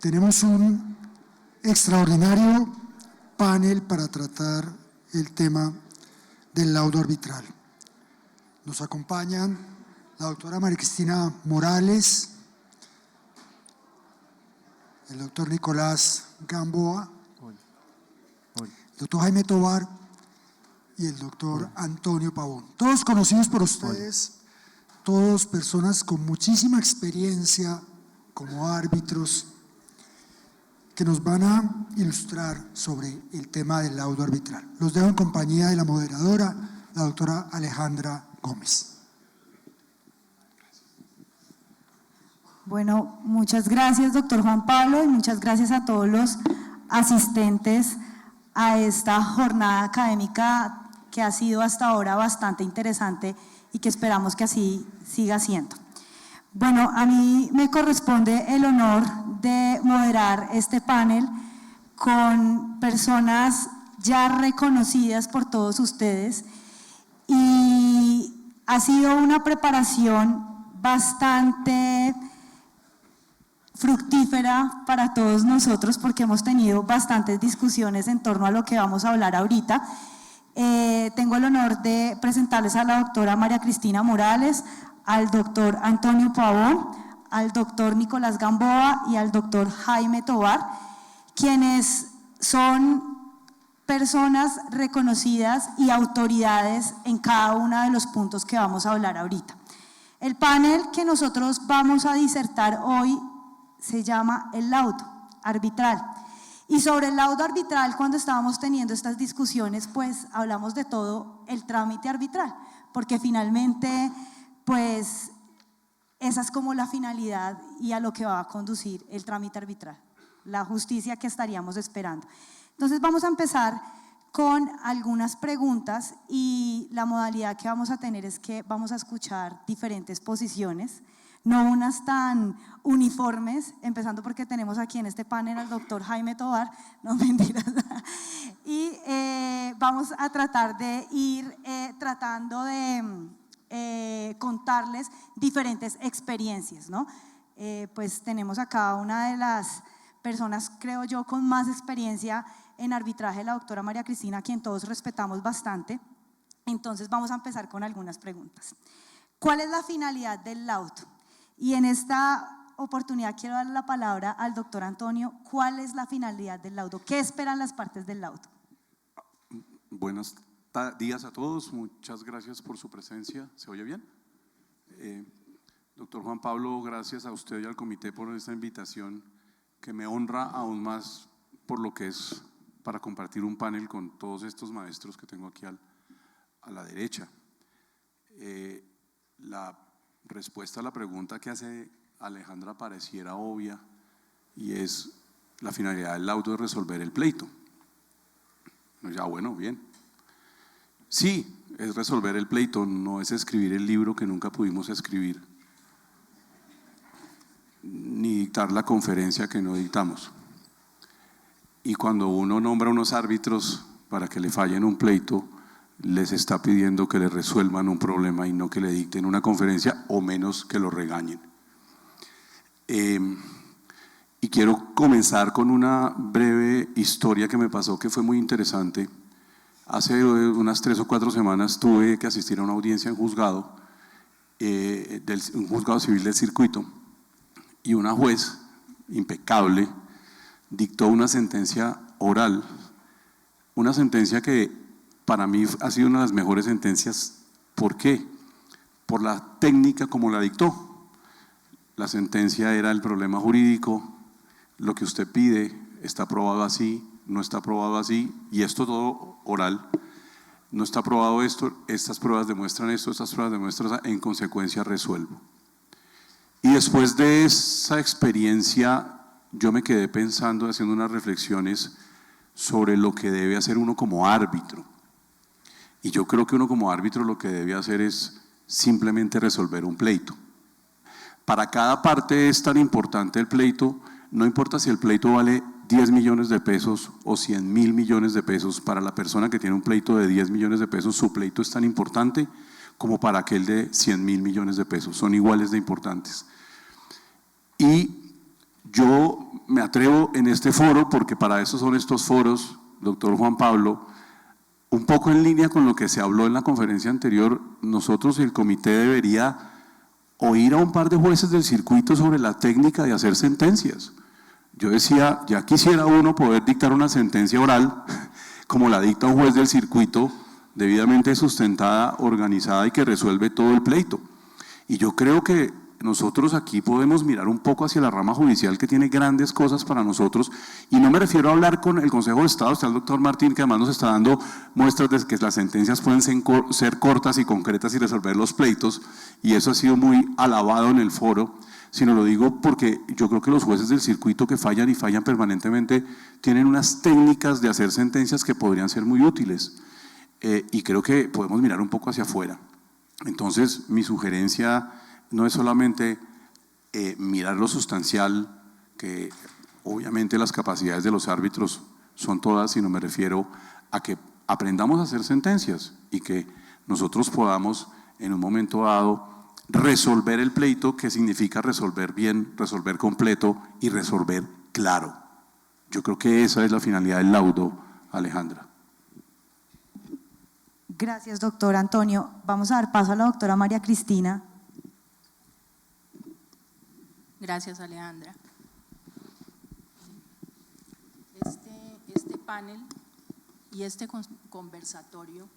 tenemos un extraordinario panel para tratar el tema del laudo arbitral. Nos acompañan la doctora María Cristina Morales, el doctor Nicolás Gamboa, el doctor Jaime Tovar y el doctor Antonio Pavón. Todos conocidos por ustedes, todos personas con muchísima experiencia como árbitros que nos van a ilustrar sobre el tema del laudo arbitral. Los dejo en compañía de la moderadora, la doctora Alejandra Gómez. Bueno, muchas gracias, doctor Juan Pablo, y muchas gracias a todos los asistentes a esta jornada académica que ha sido hasta ahora bastante interesante y que esperamos que así siga siendo. Bueno, a mí me corresponde el honor de moderar este panel con personas ya reconocidas por todos ustedes y ha sido una preparación bastante fructífera para todos nosotros porque hemos tenido bastantes discusiones en torno a lo que vamos a hablar ahorita. Tengo el honor de presentarles a la doctora María Cristina Morales, al doctor Antonio Pavón, al doctor Nicolás Gamboa y al doctor Jaime Tovar, quienes son personas reconocidas y autoridades en cada uno de los puntos que vamos a hablar ahorita. El panel que nosotros vamos a disertar hoy se llama el laudo arbitral. Y sobre el laudo arbitral, cuando estábamos teniendo estas discusiones, pues hablamos de todo el trámite arbitral, porque finalmente, pues esa es como la finalidad y a lo que va a conducir el trámite arbitral, la justicia que estaríamos esperando. Entonces vamos a empezar con algunas preguntas y la modalidad que vamos a tener es que vamos a escuchar diferentes posiciones, no unas tan uniformes, empezando porque tenemos aquí en este panel al doctor Jaime Tovar, no mentiras, y vamos a tratar de ir tratando de contarles diferentes experiencias, ¿no? Pues tenemos acá una de las personas, creo yo, con más experiencia en arbitraje, la doctora María Cristina, a quien todos respetamos bastante. Entonces vamos a empezar con algunas preguntas. ¿Cuál es la finalidad del laudo? Y en esta oportunidad quiero dar la palabra al doctor Antonio. ¿Cuál es la finalidad del laudo? ¿Qué esperan las partes del laudo? Buenos días a todos, muchas gracias por su presencia. ¿Se oye bien? Doctor Juan Pablo, gracias a usted y al comité por esta invitación que me honra aún más por lo que es para compartir un panel con todos estos maestros que tengo aquí a la derecha. La respuesta a la pregunta que hace Alejandra pareciera obvia y es la finalidad del laudo es resolver el pleito. Ya, bueno, bien. Sí, es resolver el pleito, no es escribir el libro que nunca pudimos escribir, ni dictar la conferencia que no dictamos. Y cuando uno nombra unos árbitros para que le fallen un pleito, les está pidiendo que le resuelvan un problema y no que le dicten una conferencia o menos que lo regañen. Y quiero comenzar con una breve historia que me pasó que fue muy interesante. Hace unas 3 o 4 semanas tuve que asistir a una audiencia en juzgado, un juzgado civil del circuito, y una juez impecable dictó una sentencia oral, una sentencia que para mí ha sido una de las mejores sentencias. ¿Por qué? Por la técnica como la dictó. La sentencia era el problema jurídico, lo que usted pide está aprobado así, no está aprobado así, y esto todo oral, no está aprobado esto, estas pruebas demuestran esto, estas pruebas demuestran eso, en consecuencia resuelvo. Y después de esa experiencia yo me quedé pensando, haciendo unas reflexiones sobre lo que debe hacer uno como árbitro. Y yo creo que uno como árbitro lo que debe hacer es simplemente resolver un pleito. Para cada parte es tan importante el pleito, no importa si el pleito vale 10 millones de pesos o 100.000 millones de pesos, para la persona que tiene un pleito de 10 millones de pesos, su pleito es tan importante como para aquel de 100.000 millones de pesos, son iguales de importantes. Y yo me atrevo en este foro, porque para eso son estos foros, doctor Juan Pablo, un poco en línea con lo que se habló en la conferencia anterior, nosotros, el comité, debería oír a un par de jueces del circuito sobre la técnica de hacer sentencias. Yo decía, ya quisiera uno poder dictar una sentencia oral, como la dicta un juez del circuito, debidamente sustentada, organizada y que resuelve todo el pleito. Y yo creo que nosotros aquí podemos mirar un poco hacia la rama judicial, que tiene grandes cosas para nosotros, y no me refiero a hablar con el Consejo de Estado. Está el doctor Martín, que además nos está dando muestras de que las sentencias pueden ser cortas y concretas y resolver los pleitos, y eso ha sido muy alabado en el foro, sino lo digo porque yo creo que los jueces del circuito, que fallan y fallan permanentemente, tienen unas técnicas de hacer sentencias que podrían ser muy útiles, y creo que podemos mirar un poco hacia afuera. Entonces, mi sugerencia no es solamente mirar lo sustancial, que obviamente las capacidades de los árbitros son todas, sino me refiero a que aprendamos a hacer sentencias y que nosotros podamos en un momento dado resolver el pleito, que significa resolver bien, resolver completo y resolver claro. Yo creo que esa es la finalidad del laudo, Alejandra. Gracias, doctor Antonio. Vamos a dar paso a la doctora María Cristina. Gracias, Alejandra. Este panel y este conversatorio,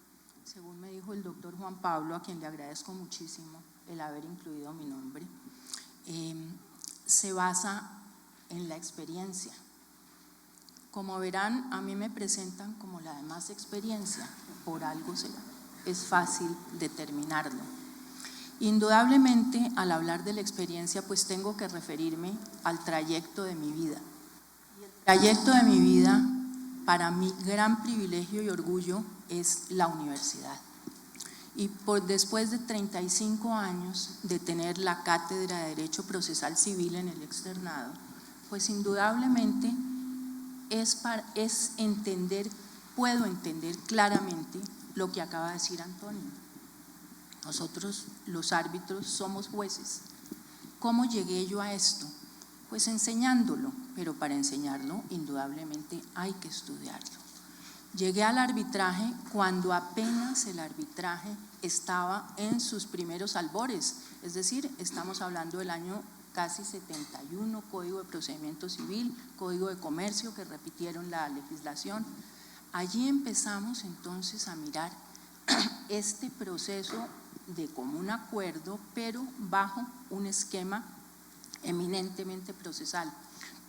según me dijo el doctor Juan Pablo, a quien le agradezco muchísimo el haber incluido mi nombre, se basa en la experiencia. Como verán, a mí me presentan como la de más experiencia, por algo será, es fácil determinarlo. Indudablemente, al hablar de la experiencia, pues tengo que referirme al trayecto de mi vida. Y el trayecto de mi vida, para mi gran privilegio y orgullo, es la universidad. Y después de 35 años de tener la cátedra de Derecho Procesal Civil en el externado, pues indudablemente puedo entender claramente lo que acaba de decir Antonio. Nosotros, los árbitros, somos jueces. ¿Cómo llegué yo a esto? Pues enseñándolo, pero para enseñarlo, indudablemente, hay que estudiarlo. Llegué al arbitraje cuando apenas el arbitraje estaba en sus primeros albores, es decir, estamos hablando del año casi 71, Código de Procedimiento Civil, Código de Comercio, que repitieron la legislación. Allí empezamos entonces a mirar este proceso de común acuerdo, pero bajo un esquema eminentemente procesal.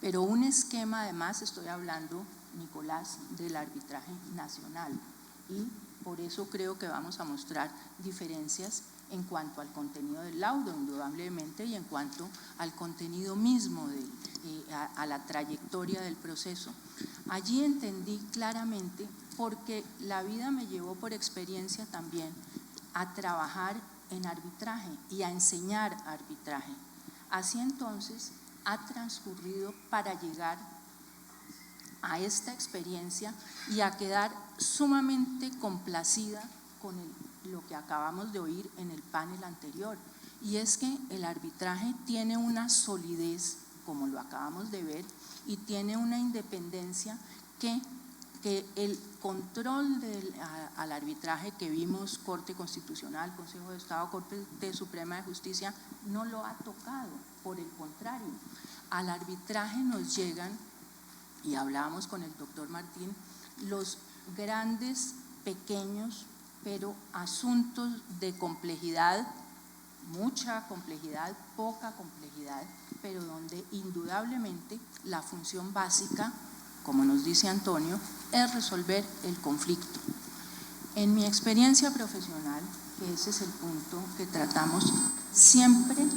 Pero un esquema, además, estoy hablando, Nicolás, del arbitraje nacional. Y por eso creo que vamos a mostrar diferencias en cuanto al contenido del laudo, indudablemente, y en cuanto al contenido mismo, a la trayectoria del proceso. Allí entendí claramente, porque la vida me llevó por experiencia también a trabajar en arbitraje y a enseñar arbitraje. Así entonces ha transcurrido para llegar a esta experiencia y a quedar sumamente complacida con lo que acabamos de oír en el panel anterior, y es que el arbitraje tiene una solidez, como lo acabamos de ver, y tiene una independencia que el control al arbitraje que vimos, Corte Constitucional, Consejo de Estado, Corte Suprema de Justicia, no lo ha tocado. Por el contrario, al arbitraje nos llegan, y hablábamos con el doctor Martín, los grandes, pequeños, pero asuntos de complejidad, mucha complejidad, poca complejidad, pero donde indudablemente la función básica, como nos dice Antonio, es resolver el conflicto. En mi experiencia profesional, que ese es el punto que tratamos, siempre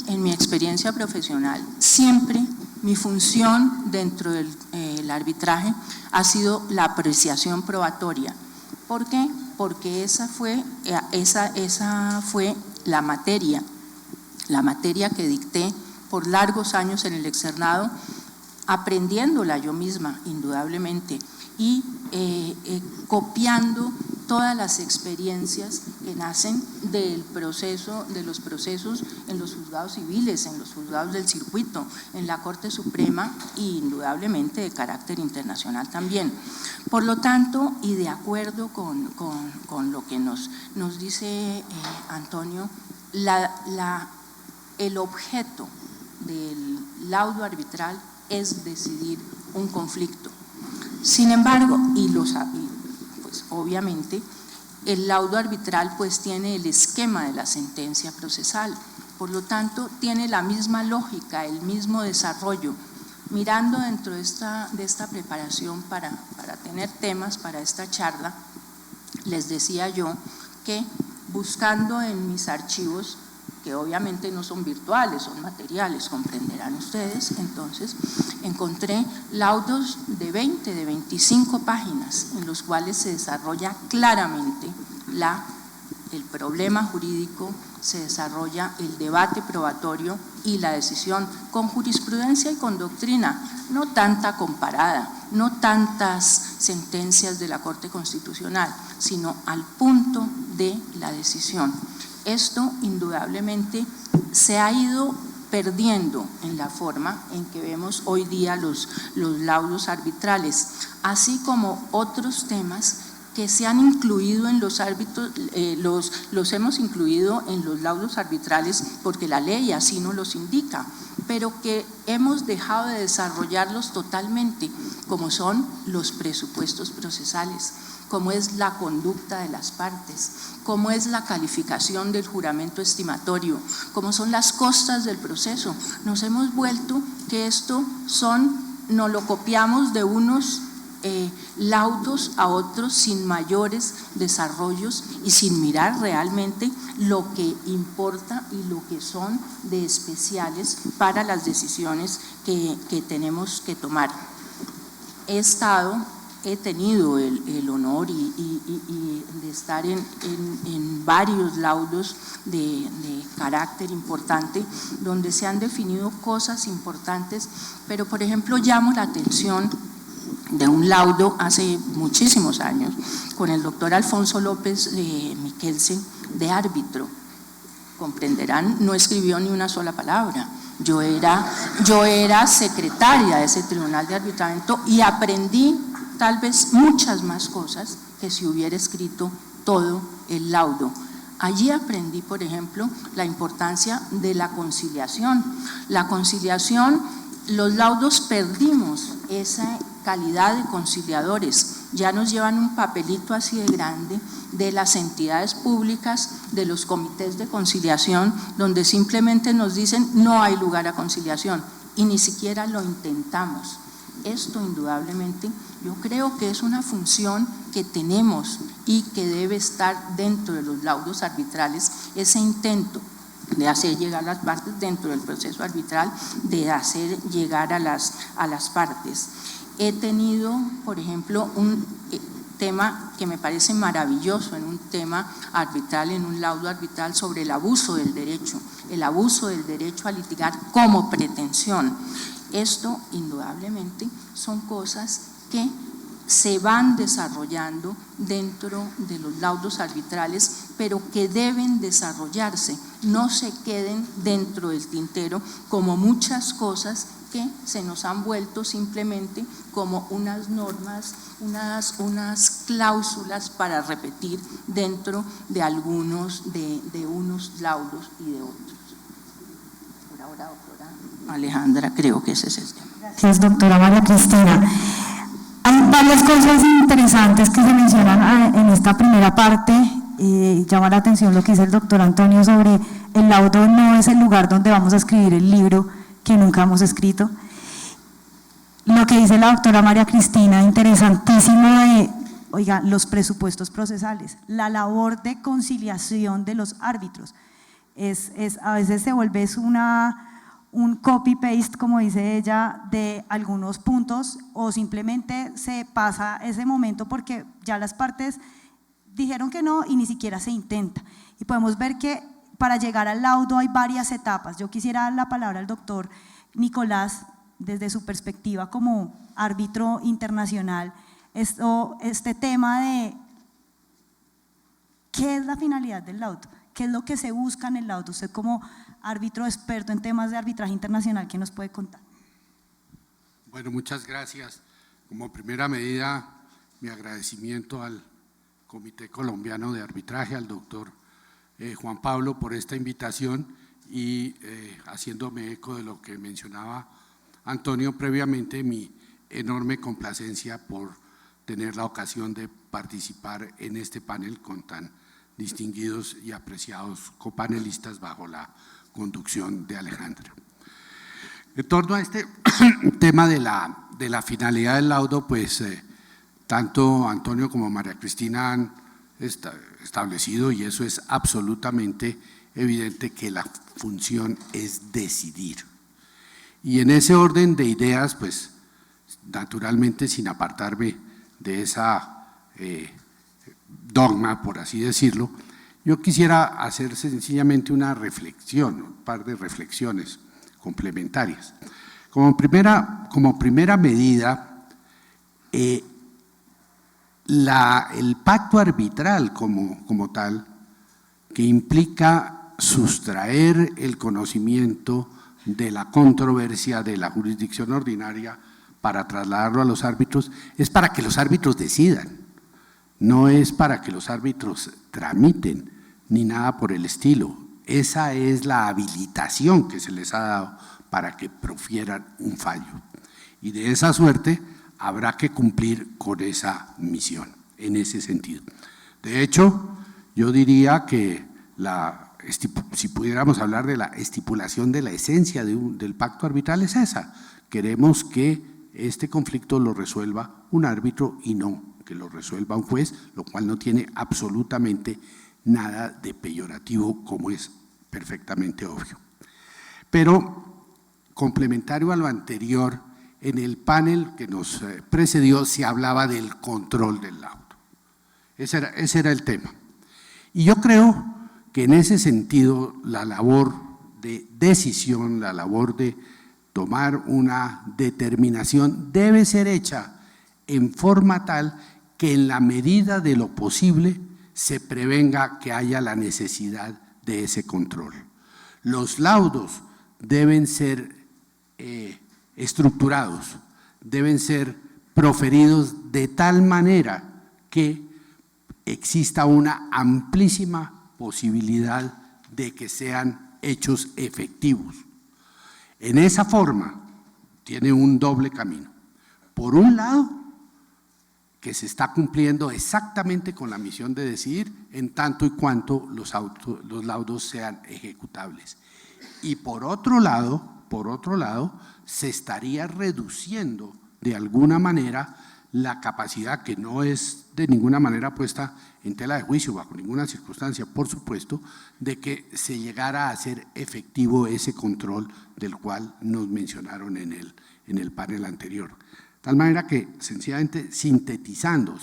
en mi experiencia profesional, siempre mi función dentro del arbitraje ha sido la apreciación probatoria. ¿Por qué? Porque esa fue la materia que dicté por largos años en el externado, aprendiéndola yo misma, indudablemente, y copiando todas las experiencias que nacen del proceso, de los procesos en los juzgados civiles, en los juzgados del circuito, en la Corte Suprema e indudablemente de carácter internacional también. Por lo tanto, y de acuerdo con lo que nos dice Antonio, el objeto del laudo arbitral es decidir un conflicto. Sin embargo, pues obviamente el laudo arbitral pues tiene el esquema de la sentencia procesal, por lo tanto tiene la misma lógica, el mismo desarrollo. Mirando dentro de esta preparación para tener temas para esta charla, les decía yo que buscando en mis archivos, que obviamente no son virtuales, son materiales, comprenderán ustedes, entonces encontré laudos de 20, de 25 páginas en los cuales se desarrolla claramente el problema jurídico, se desarrolla el debate probatorio y la decisión con jurisprudencia y con doctrina, no tanta comparada, no tantas sentencias de la Corte Constitucional, sino al punto de la decisión. Esto indudablemente se ha ido perdiendo en la forma en que vemos hoy día los laudos arbitrales, así como otros temas que se han incluido en los árbitros, los hemos incluido en los laudos arbitrales porque la ley así nos los indica, pero que hemos dejado de desarrollarlos totalmente, como son los presupuestos procesales, como es la conducta de las partes, como es la calificación del juramento estimatorio, como son las costas del proceso. Nos hemos vuelto que esto nos lo copiamos de unos laudos a otros sin mayores desarrollos y sin mirar realmente lo que importa y lo que son de especiales para las decisiones que tenemos que tomar. He tenido el honor y de estar en varios laudos de carácter importante donde se han definido cosas importantes, pero por ejemplo llamo la atención de un laudo hace muchísimos años con el doctor Alfonso López Miquelsen de árbitro. Comprenderán, no escribió ni una sola palabra. Yo era secretaria de ese tribunal de arbitramiento y aprendí tal vez muchas más cosas que si hubiera escrito todo el laudo. Allí aprendí, por ejemplo, la importancia de la conciliación. La conciliación, los laudos perdimos esa calidad de conciliadores, ya nos llevan un papelito así de grande de las entidades públicas, de los comités de conciliación, donde simplemente nos dicen no hay lugar a conciliación y ni siquiera lo intentamos. Esto indudablemente yo creo que es una función que tenemos y que debe estar dentro de los laudos arbitrales, ese intento de hacer llegar las partes dentro del proceso arbitral, de hacer llegar a las partes. He tenido, por ejemplo, un tema que me parece maravilloso en un tema arbitral, en un laudo arbitral sobre el abuso del derecho a litigar como pretensión. Esto indudablemente son cosas que se van desarrollando dentro de los laudos arbitrales, pero que deben desarrollarse, no se queden dentro del tintero como muchas cosas que se nos han vuelto simplemente como unas normas, unas cláusulas para repetir dentro de algunos de unos laudos y de otros. Por ahora, doctora Alejandra, creo que ese es el tema. Gracias, doctora María Cristina. Hay varias cosas interesantes que se mencionan en esta primera parte. Llama la atención lo que dice el doctor Antonio sobre el laudo no es el lugar donde vamos a escribir el libro que nunca hemos escrito. Lo que dice la doctora María Cristina, interesantísimo de, oiga, los presupuestos procesales, la labor de conciliación de los árbitros. A veces se vuelve un copy-paste, como dice ella, de algunos puntos o simplemente se pasa ese momento porque ya las partes dijeron que no y ni siquiera se intenta. Y podemos ver que para llegar al laudo hay varias etapas. Yo quisiera dar la palabra al doctor Nicolás, desde su perspectiva como árbitro internacional, este tema de ¿Qué es la finalidad del laudo? ¿Qué es lo que se busca en el laudo? Usted como árbitro experto en temas de arbitraje internacional, ¿qué nos puede contar? Bueno, muchas gracias. Como primera medida, mi agradecimiento al Comité Colombiano de Arbitraje, al doctor Juan Pablo, por esta invitación y haciéndome eco de lo que mencionaba Antonio previamente, mi enorme complacencia por tener la ocasión de participar en este panel con tan distinguidos y apreciados copanelistas bajo la conducción de Alejandra. En torno a este tema de la finalidad del laudo, pues tanto Antonio como María Cristina han establecido, y eso es absolutamente evidente, que la función es decidir. Y en ese orden de ideas, pues naturalmente sin apartarme de esa dogma, por así decirlo, yo quisiera hacer sencillamente una reflexión, un par de reflexiones complementarias. Como primera medida, el pacto arbitral como tal, que implica sustraer el conocimiento de la controversia de la jurisdicción ordinaria para trasladarlo a los árbitros, es para que los árbitros decidan, no es para que los árbitros tramiten ni nada por el estilo. Esa es la habilitación que se les ha dado para que profieran un fallo. Y de esa suerte habrá que cumplir con esa misión, en ese sentido. De hecho, yo diría que si pudiéramos hablar de la estipulación de la esencia del pacto arbitral, es esa. Queremos que este conflicto lo resuelva un árbitro y no que lo resuelva un juez, lo cual no tiene absolutamente nada de peyorativo, como es perfectamente obvio. Pero, complementario a lo anterior, en el panel que nos precedió se hablaba del control del laudo. Ese era el tema. Y yo creo que en ese sentido la labor de decisión, la labor de tomar una determinación debe ser hecha en forma tal que en la medida de lo posible se prevenga que haya la necesidad de ese control. Los laudos deben ser estructurados, deben ser proferidos de tal manera que exista una amplísima posibilidad de que sean hechos efectivos. En esa forma tiene un doble camino. Por un lado, que se está cumpliendo exactamente con la misión de decidir en tanto y cuanto los laudos sean ejecutables. Y por otro lado, se estaría reduciendo de alguna manera la capacidad, que no es de ninguna manera puesta en tela de juicio bajo ninguna circunstancia, por supuesto, de que se llegara a hacer efectivo ese control del cual nos mencionaron en el panel anterior. De tal manera que, sencillamente sintetizando,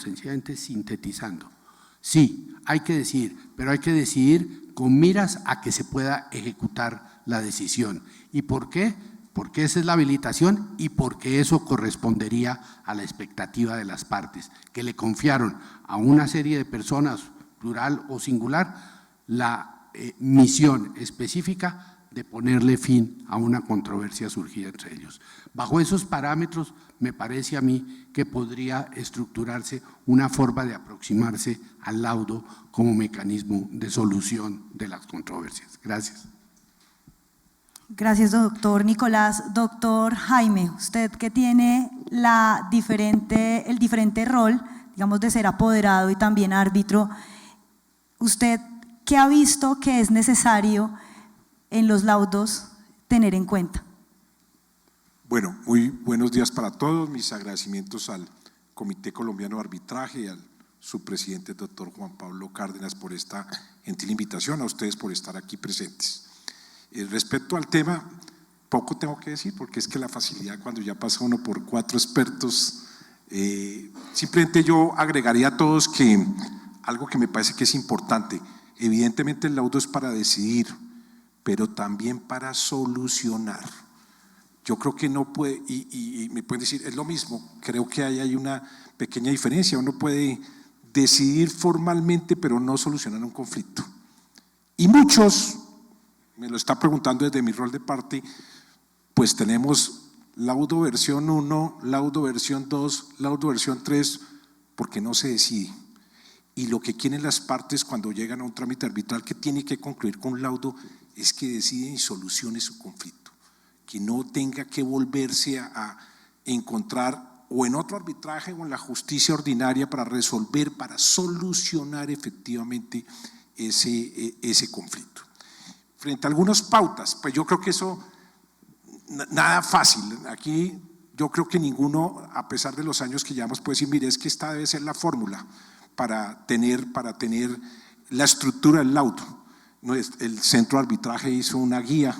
sí, hay que decidir, pero hay que decidir con miras a que se pueda ejecutar la decisión. ¿Y por qué? Porque esa es la habilitación y porque eso correspondería a la expectativa de las partes, que le confiaron a una serie de personas, plural o singular, la misión específica de ponerle fin a una controversia surgida entre ellos. Bajo esos parámetros, me parece a mí que podría estructurarse una forma de aproximarse al laudo como mecanismo de solución de las controversias. Gracias. Gracias, doctor Nicolás. Doctor Jaime, usted que tiene el diferente rol, digamos, de ser apoderado y también árbitro, ¿usted qué ha visto que es necesario en los laudos tener en cuenta? Bueno, muy buenos días para todos. Mis agradecimientos al Comité Colombiano de Arbitraje y al su presidente, doctor Juan Pablo Cárdenas, por esta gentil invitación, a ustedes por estar aquí presentes. Respecto al tema, poco tengo que decir, porque es que la facilidad cuando ya pasa uno por 4 expertos, simplemente yo agregaría a todos que algo que me parece que es importante, evidentemente el laudo es para decidir, pero también para solucionar. Yo creo que no puede, y me pueden decir, es lo mismo, creo que hay una pequeña diferencia, uno puede decidir formalmente, pero no solucionar un conflicto. Y muchos, me lo está preguntando desde mi rol de parte, pues tenemos laudo versión 1, laudo versión 2, laudo versión 3, porque no se decide. Y lo que quieren las partes cuando llegan a un trámite arbitral que tiene que concluir con un laudo es que deciden y solucione su conflicto, que no tenga que volverse a encontrar o en otro arbitraje o en la justicia ordinaria para resolver, para solucionar efectivamente ese conflicto. Frente a algunas pautas, pues yo creo que eso, nada fácil. Aquí yo creo que ninguno, a pesar de los años que llevamos, puede decir, mire, es que esta debe ser la fórmula para tener la estructura del laudo. El centro de arbitraje hizo una guía,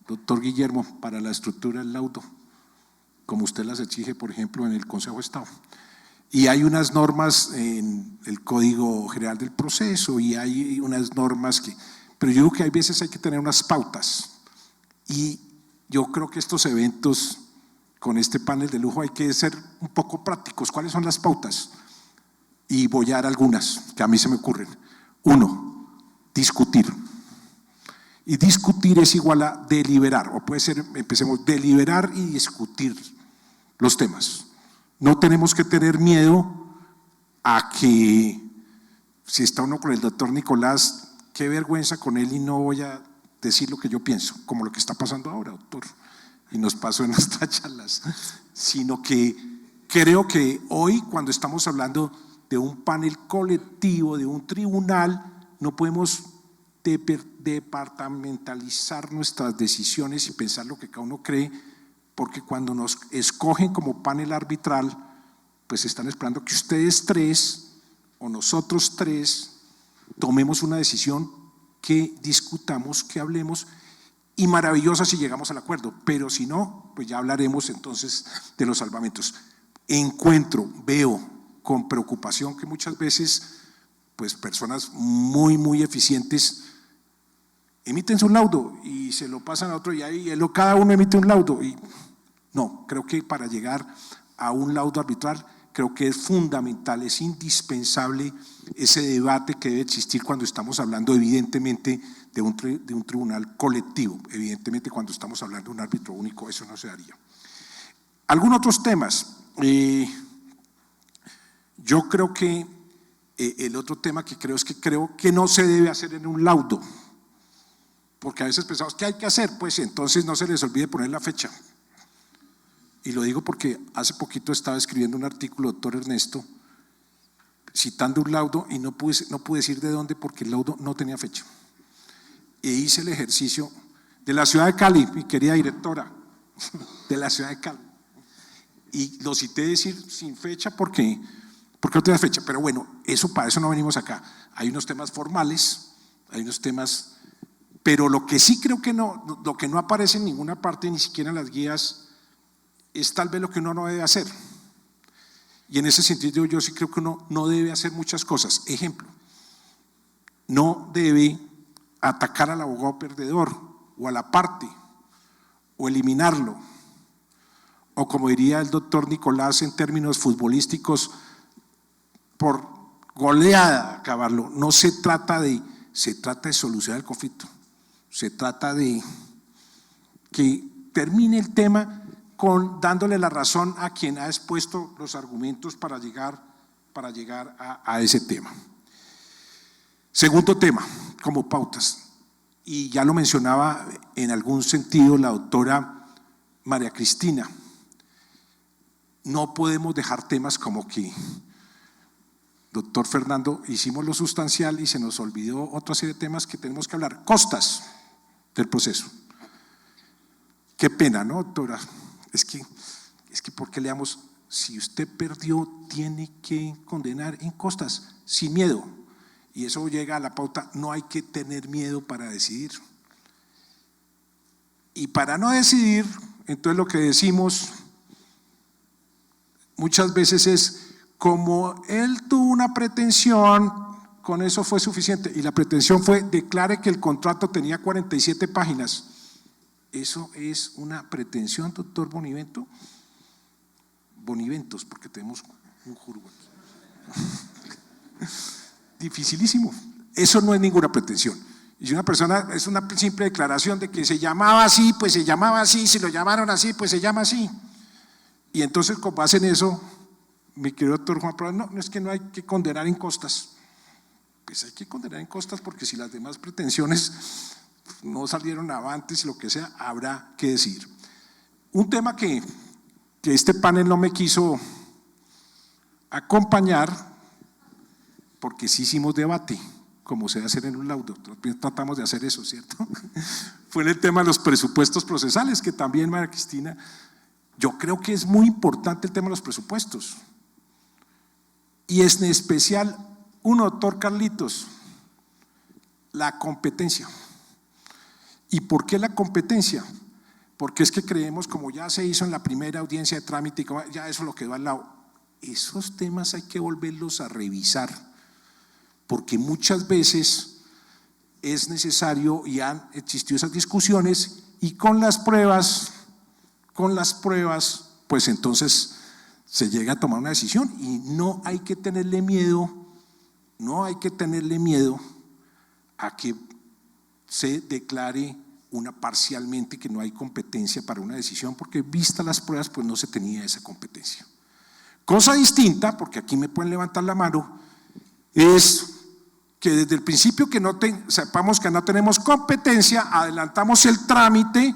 doctor Guillermo, para la estructura del laudo, como usted las exige, por ejemplo, en el Consejo de Estado. Y hay unas normas en el Código General del Proceso y hay unas normas que… Pero yo creo que hay veces hay que tener unas pautas. Y yo creo que estos eventos con este panel de lujo hay que ser un poco prácticos. ¿Cuáles son las pautas? Y voy a dar algunas que a mí se me ocurren. 1, discutir. Y discutir es igual a deliberar, o puede ser, empecemos, deliberar y discutir los temas. No tenemos que tener miedo a que, si está uno con el doctor Nicolás, qué vergüenza con él y no voy a decir lo que yo pienso, como lo que está pasando ahora, doctor, y nos pasó en nuestras charlas, sino que creo que hoy, cuando estamos hablando de un panel colectivo, de un tribunal, no podemos departamentalizar nuestras decisiones y pensar lo que cada uno cree, porque cuando nos escogen como panel arbitral, pues están esperando que ustedes 3 o nosotros 3 tomemos una decisión, que discutamos, que hablemos, y maravillosa si llegamos al acuerdo, pero si no, pues ya hablaremos entonces de los salvamentos. Veo con preocupación que muchas veces pues personas muy eficientes emiten su laudo y se lo pasan a otro y ahí cada uno emite un laudo. Y no, creo que para llegar a un laudo arbitral creo que es fundamental, es indispensable ese debate que debe existir cuando estamos hablando evidentemente de un tribunal colectivo. Evidentemente cuando estamos hablando de un árbitro único eso no se daría. Algunos otros temas. Yo creo que el otro tema que creo que no se debe hacer en un laudo, porque a veces pensamos, ¿qué hay que hacer? Pues entonces no se les olvide poner la fecha. Y lo digo porque hace poquito estaba escribiendo un artículo, doctor Ernesto, citando un laudo y no pude decir de dónde porque el laudo no tenía fecha. E hice el ejercicio de la ciudad de Cali, mi querida directora, de la ciudad de Cali. Y lo cité decir sin fecha porque no tenía fecha, pero bueno, para eso no venimos acá. Hay unos temas formales, hay unos temas, pero lo que sí creo que lo que no aparece en ninguna parte, ni siquiera en las guías, es tal vez lo que uno no debe hacer. Y en ese sentido yo sí creo que uno no debe hacer muchas cosas. Ejemplo, no debe atacar al abogado perdedor o a la parte o eliminarlo. O como diría el doctor Nicolás en términos futbolísticos, por goleada acabarlo. No se trata de solucionar el conflicto. Se trata de que termine el tema dándole la razón a quien ha expuesto los argumentos para llegar a ese tema. Segundo tema, como pautas, y ya lo mencionaba en algún sentido la doctora María Cristina, no podemos dejar temas como que, doctor Fernando, hicimos lo sustancial y se nos olvidó otra serie de temas que tenemos que hablar, costas del proceso. Qué pena, ¿no, doctora? Es que ¿por qué leamos? Si usted perdió, tiene que condenar en costas, sin miedo. Y eso llega a la pauta, no hay que tener miedo para decidir. Y para no decidir, entonces lo que decimos muchas veces es, como él tuvo una pretensión, con eso fue suficiente. Y la pretensión fue, declare que el contrato tenía 47 páginas. ¿Eso es una pretensión, doctor Bonivento? Boniventos, porque tenemos un jurgo aquí. Dificilísimo. Eso no es ninguna pretensión. Y si una persona es una simple declaración de que se llamaba así, pues se llamaba así, si lo llamaron así, pues se llama así. Y entonces, con base en eso, mi querido doctor Juan Pablo, no es que no hay que condenar en costas. Pues hay que condenar en costas porque si las demás pretensiones no salieron avantes, lo que sea, habrá que decir. Un tema que este panel no me quiso acompañar, porque sí hicimos debate, como se debe hacer en un laudo, tratamos de hacer eso, ¿cierto? Fue en el tema de los presupuestos procesales, que también, María Cristina, yo creo que es muy importante el tema de los presupuestos. Y es en especial, doctor Carlitos, la competencia. ¿Y por qué la competencia? Porque es que creemos, como ya se hizo en la primera audiencia de trámite, ya eso lo quedó al lado. Esos temas hay que volverlos a revisar, porque muchas veces es necesario y han existido esas discusiones y con las pruebas, pues entonces se llega a tomar una decisión y no hay que tenerle miedo a que se declare parcialmente que no hay competencia para una decisión, porque vistas las pruebas pues no se tenía esa competencia. Cosa distinta, porque aquí me pueden levantar la mano, es que desde el principio que sepamos que no tenemos competencia, adelantamos el trámite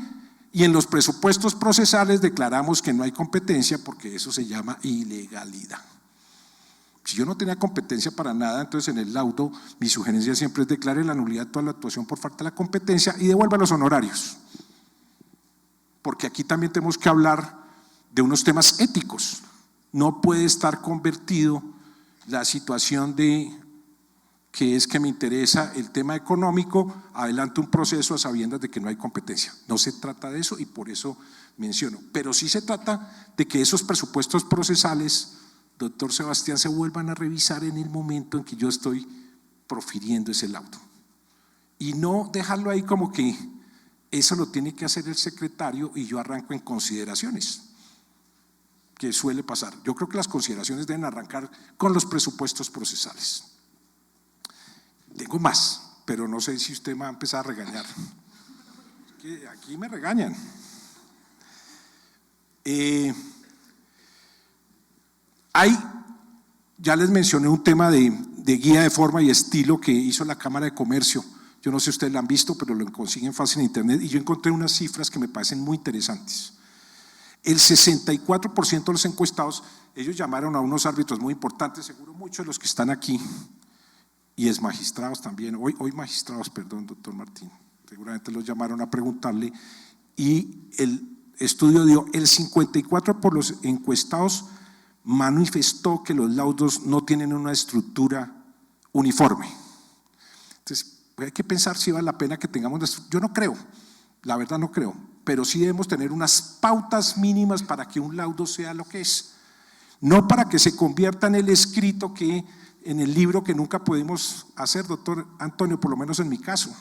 y en los presupuestos procesales declaramos que no hay competencia porque eso se llama ilegalidad. Si yo no tenía competencia para nada, entonces en el laudo mi sugerencia siempre es declare la nulidad de toda la actuación por falta de la competencia y devuelva los honorarios. Porque aquí también tenemos que hablar de unos temas éticos. No puede estar convertido la situación de que es que me interesa el tema económico, adelante un proceso a sabiendas de que no hay competencia. No se trata de eso y por eso menciono. Pero sí se trata de que esos presupuestos procesales, doctor Sebastián, se vuelvan a revisar en el momento en que yo estoy profiriendo ese laudo. Y no dejarlo ahí como que eso lo tiene que hacer el secretario y yo arranco en consideraciones, que suele pasar. Yo creo que las consideraciones deben arrancar con los presupuestos procesales. Tengo más, pero no sé si usted me va a empezar a regañar. Que aquí me regañan. Ya les mencioné un tema de guía de forma y estilo que hizo la Cámara de Comercio. Yo no sé si ustedes lo han visto, pero lo consiguen fácil en internet y yo encontré unas cifras que me parecen muy interesantes. El 64% de los encuestados, ellos llamaron a unos árbitros muy importantes, seguro muchos de los que están aquí, y es magistrados también, hoy magistrados, perdón, doctor Martín, seguramente los llamaron a preguntarle, y el estudio dio, el 54% por los encuestados manifestó que los laudos no tienen una estructura uniforme. Entonces, hay que pensar si vale la pena que tengamos, yo no creo, la verdad no creo, pero sí debemos tener unas pautas mínimas para que un laudo sea lo que es, no para que se convierta en el escrito en el libro que nunca pudimos hacer, doctor Antonio, por lo menos en mi caso.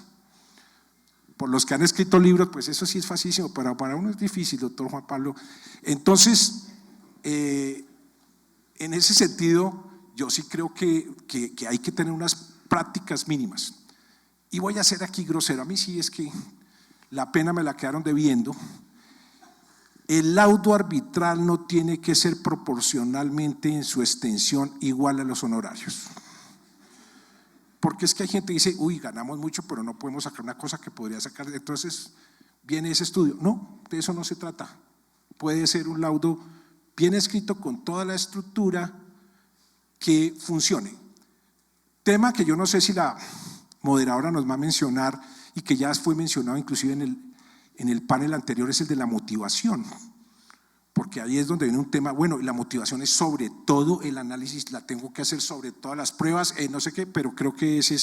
Por los que han escrito libros, pues eso sí es facilísimo, pero para uno es difícil, doctor Juan Pablo. Entonces, en ese sentido, yo sí creo que hay que tener unas prácticas mínimas. Y voy a ser aquí grosero, a mí sí es que la pena me la quedaron debiendo. El laudo arbitral no tiene que ser proporcionalmente en su extensión igual a los honorarios. Porque es que hay gente que dice, uy, ganamos mucho, pero no podemos sacar una cosa que podría sacar. Entonces viene ese estudio. No, de eso no se trata. Puede ser un laudo bien escrito con toda la estructura que funcione. Tema que yo no sé si la moderadora nos va a mencionar y que ya fue mencionado inclusive en el panel anterior, es el de la motivación, porque ahí es donde viene un tema, bueno, la motivación es sobre todo el análisis, la tengo que hacer sobre todas las pruebas, no sé qué, pero creo que ese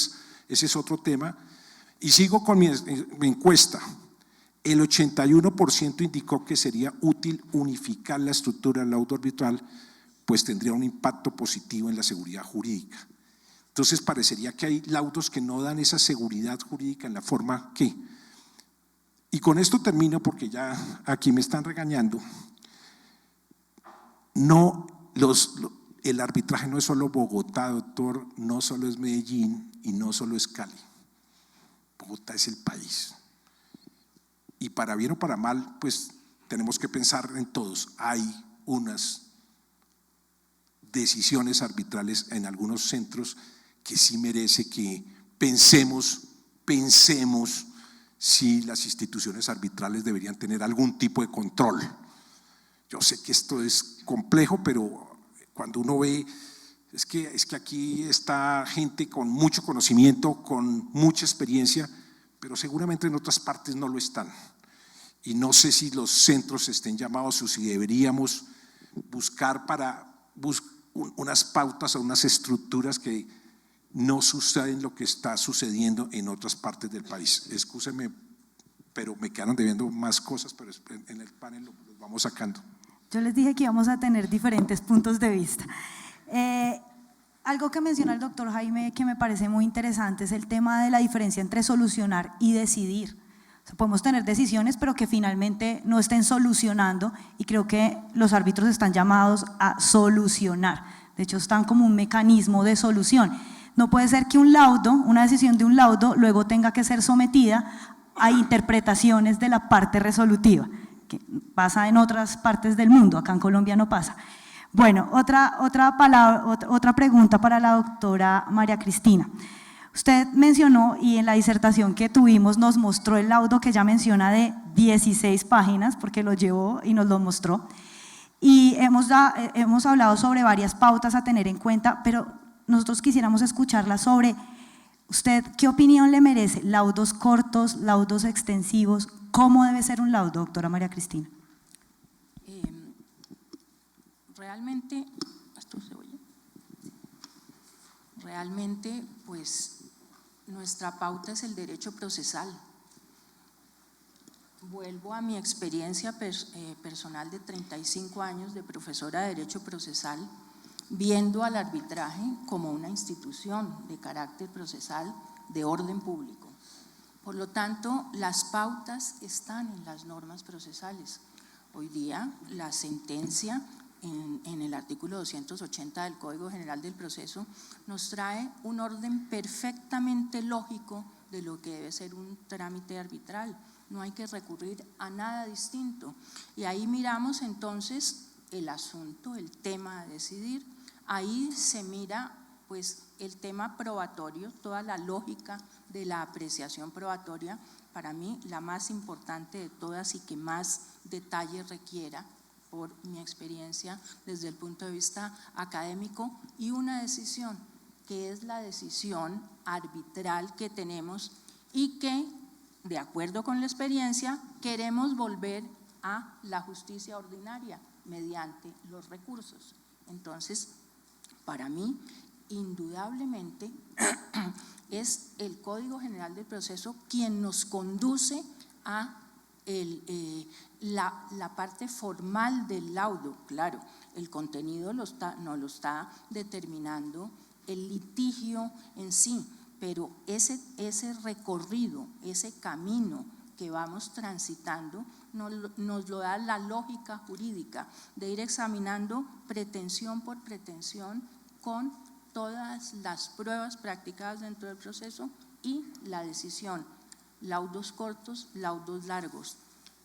es otro tema. Y sigo con mi encuesta. El 81% indicó que sería útil unificar la estructura del laudo arbitral, pues tendría un impacto positivo en la seguridad jurídica. Entonces parecería que hay laudos que no dan esa seguridad jurídica en la forma que… Y con esto termino porque ya aquí me están regañando. No, el arbitraje no es solo Bogotá, doctor, no solo es Medellín y no solo es Cali. Bogotá es el país. Y para bien o para mal, pues tenemos que pensar en todos. Hay unas decisiones arbitrales en algunos centros que sí merece que pensemos si las instituciones arbitrales deberían tener algún tipo de control. Yo sé que esto es complejo, pero cuando uno ve, es que aquí está gente con mucho conocimiento, con mucha experiencia, pero seguramente en otras partes no lo están. Y no sé si los centros estén llamados o si deberíamos buscar unas pautas o unas estructuras que no suceden lo que está sucediendo en otras partes del país. Excúsenme, pero me quedaron debiendo más cosas, pero en el panel lo vamos sacando. Yo les dije que íbamos a tener diferentes puntos de vista. Algo que menciona el doctor Jaime que me parece muy interesante es el tema de la diferencia entre solucionar y decidir. O sea, podemos tener decisiones, pero que finalmente no estén solucionando, y creo que los árbitros están llamados a solucionar. De hecho, están como un mecanismo de solución. No puede ser que un laudo, una decisión de un laudo, luego tenga que ser sometida a interpretaciones de la parte resolutiva, que pasa en otras partes del mundo, acá en Colombia no pasa. Bueno, otra pregunta para la doctora María Cristina. Usted mencionó, y en la disertación que tuvimos nos mostró el laudo que ella menciona de 16 páginas, porque lo llevó y nos lo mostró, y hemos hablado sobre varias pautas a tener en cuenta, pero nosotros quisiéramos escucharla sobre usted, ¿qué opinión le merece? ¿Laudos cortos, laudos extensivos? ¿Cómo debe ser un laudo, doctora María Cristina? Realmente, pues nuestra pauta es el derecho procesal. Vuelvo a mi experiencia personal de 35 años de profesora de derecho procesal, viendo al arbitraje como una institución de carácter procesal de orden público. Por lo tanto, las pautas están en las normas procesales. Hoy día, la sentencia en el artículo 280 del Código General del Proceso nos trae un orden perfectamente lógico de lo que debe ser un trámite arbitral. No hay que recurrir a nada distinto. Y ahí miramos entonces el asunto, el tema a decidir. Ahí se mira pues el tema probatorio, toda la lógica de la apreciación probatoria, para mí la más importante de todas y que más detalle requiera por mi experiencia desde el punto de vista académico, y una decisión que es la decisión arbitral que tenemos y que, de acuerdo con la experiencia, queremos volver a la justicia ordinaria mediante los recursos. Entonces, para mí, indudablemente, es el Código General del Proceso quien nos conduce a la parte formal del laudo. Claro, el contenido no lo está determinando el litigio en sí, pero ese recorrido, ese camino que vamos transitando nos lo da la lógica jurídica de ir examinando pretensión por pretensión con todas las pruebas practicadas dentro del proceso y la decisión, laudos cortos, laudos largos.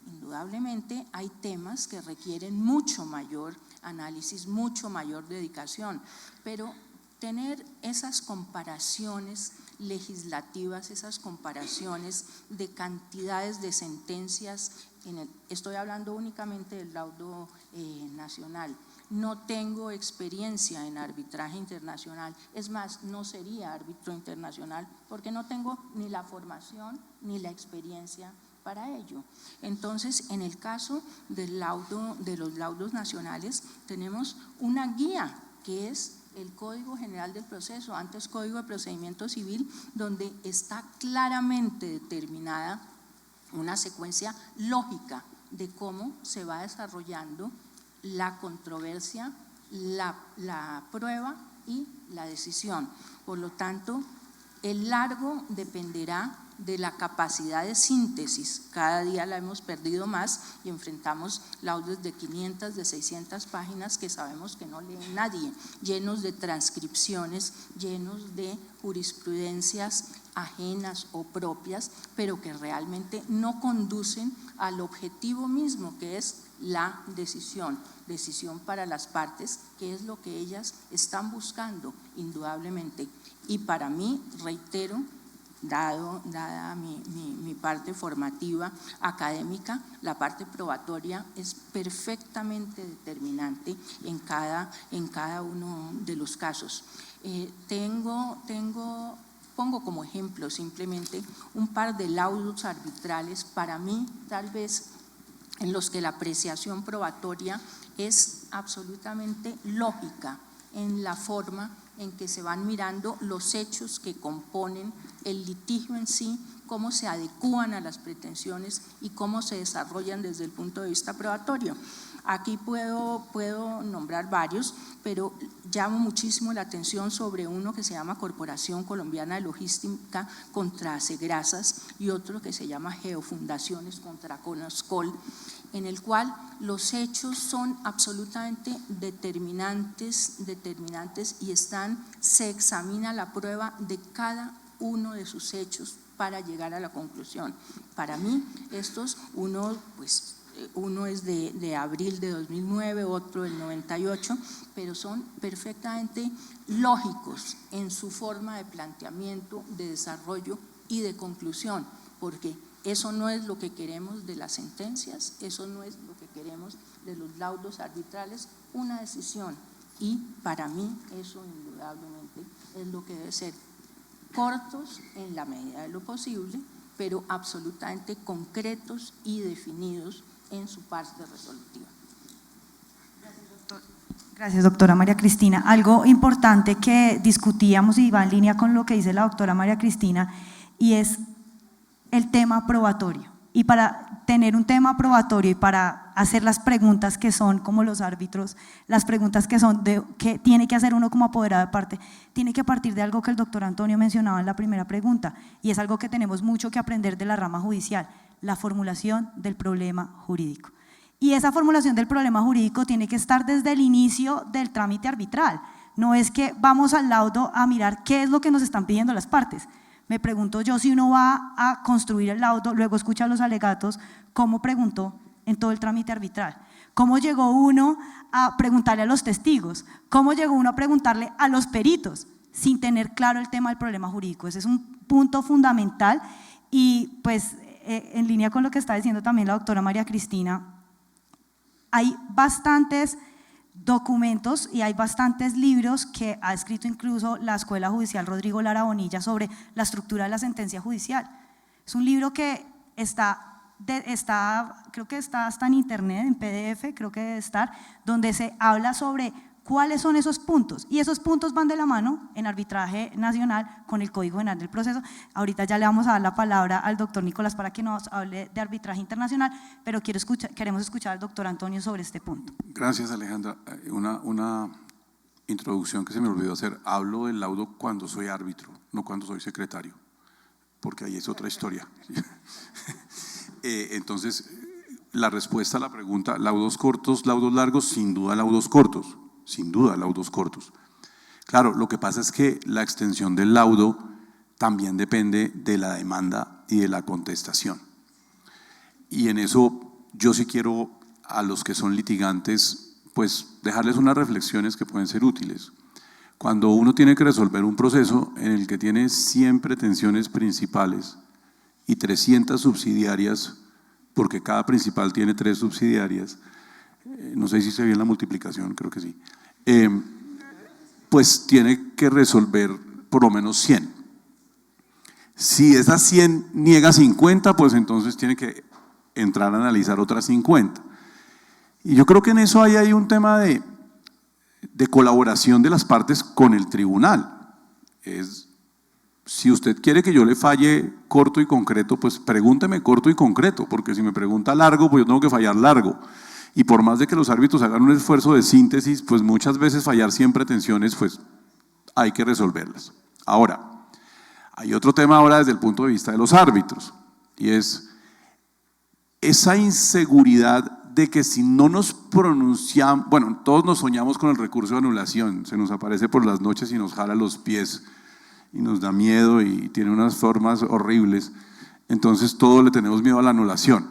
Indudablemente hay temas que requieren mucho mayor análisis, mucho mayor dedicación, pero tener esas comparaciones legislativas, esas comparaciones de cantidades de sentencias, estoy hablando únicamente del laudo nacional. No tengo experiencia en arbitraje internacional, es más, no sería árbitro internacional porque no tengo ni la formación ni la experiencia para ello. Entonces, en el caso de los laudos nacionales, tenemos una guía que es el Código General del Proceso, antes Código de Procedimiento Civil, donde está claramente determinada una secuencia lógica de cómo se va desarrollando la controversia, la prueba y la decisión. Por lo tanto, El largo dependerá de la capacidad de síntesis. Cada día la hemos perdido más y enfrentamos laudos de 500, de 600 páginas que sabemos que no lee nadie, llenos de transcripciones, llenos de jurisprudencias ajenas o propias, pero que realmente no conducen al objetivo mismo, que es la decisión para las partes, que es lo que ellas están buscando indudablemente. Y para mí, reitero, dada mi parte formativa académica, la parte probatoria es perfectamente determinante en cada uno de los casos. Pongo como ejemplo simplemente un par de laudos arbitrales, para mí tal vez en los que la apreciación probatoria es absolutamente lógica en la forma en que se van mirando los hechos que componen el litigio en sí, cómo se adecúan a las pretensiones y cómo se desarrollan desde el punto de vista probatorio. Aquí puedo nombrar varios, pero llamo muchísimo la atención sobre uno que se llama Corporación Colombiana de Logística contra Segrasas y otro que se llama Geofundaciones contra Conoscol, en el cual los hechos son absolutamente determinantes y se examina la prueba de cada uno de sus hechos para llegar a la conclusión. Para mí, uno es de abril de 2009, otro del 98, pero son perfectamente lógicos en su forma de planteamiento, de desarrollo y de conclusión, porque eso no es lo que queremos de las sentencias, eso no es lo que queremos de los laudos arbitrales, una decisión. Y para mí eso indudablemente es lo que debe ser: cortos en la medida de lo posible, pero absolutamente concretos y definidos en su parte resolutiva. Gracias, doctora María Cristina. Algo importante que discutíamos y va en línea con lo que dice la doctora María Cristina, y es el tema probatorio. Y para tener un tema probatorio y para hacer las preguntas que son como los árbitros, las preguntas que tiene que hacer uno como apoderado de parte, tiene que partir de algo que el doctor Antonio mencionaba en la primera pregunta, y es algo que tenemos mucho que aprender de la rama judicial: la formulación del problema jurídico. Y esa formulación del problema jurídico tiene que estar desde el inicio del trámite arbitral. No es que vamos al laudo a mirar qué es lo que nos están pidiendo las partes. Me pregunto yo, si uno va a construir el laudo, luego escucha los alegatos, ¿cómo preguntó en todo el trámite arbitral? ¿Cómo llegó uno a preguntarle a los testigos? ¿Cómo llegó uno a preguntarle a los peritos sin tener claro el tema del problema jurídico? Ese es un punto fundamental. Y pues en línea con lo que está diciendo también la doctora María Cristina, hay bastantes documentos y hay bastantes libros que ha escrito incluso la Escuela Judicial Rodrigo Lara Bonilla sobre la estructura de la sentencia judicial. Es un libro que creo que está hasta en internet, en PDF, creo que debe estar, donde se habla sobre cuáles son esos puntos, y esos puntos van de la mano en arbitraje nacional con el Código Penal del Proceso. Ahorita ya le vamos a dar la palabra al doctor Nicolás para que nos hable de arbitraje internacional, pero queremos escuchar al doctor Antonio sobre este punto. Gracias, Alejandra. Una introducción que se me olvidó hacer: hablo del laudo cuando soy árbitro, no cuando soy secretario, porque ahí es otra historia. Entonces, la respuesta a la pregunta: laudos cortos, laudos largos, sin duda laudos cortos. Sin duda, laudos cortos. Claro, lo que pasa es que la extensión del laudo también depende de la demanda y de la contestación. Y en eso yo sí quiero a los que son litigantes, pues dejarles unas reflexiones que pueden ser útiles. Cuando uno tiene que resolver un proceso en el que tiene 100 pretensiones principales y 300 subsidiarias, porque cada principal tiene 3 subsidiarias, no sé si se ve en la multiplicación, creo que sí, pues tiene que resolver por lo menos 100. Si esas 100 niega 50, pues entonces tiene que entrar a analizar otras 50. Y yo creo que en eso hay un tema de colaboración de las partes con el tribunal. Si usted quiere que yo le falle corto y concreto, pues pregúnteme corto y concreto, porque si me pregunta largo, pues yo tengo que fallar largo. Y por más de que los árbitros hagan un esfuerzo de síntesis, pues muchas veces fallar 100 pretensiones, pues hay que resolverlas. Ahora, Hay otro tema ahora desde el punto de vista de los árbitros, y es esa inseguridad de que si no nos pronunciamos, bueno, todos nos soñamos con el recurso de anulación, se nos aparece por las noches y nos jala los pies y nos da miedo y tiene unas formas horribles, entonces todos le tenemos miedo a la anulación.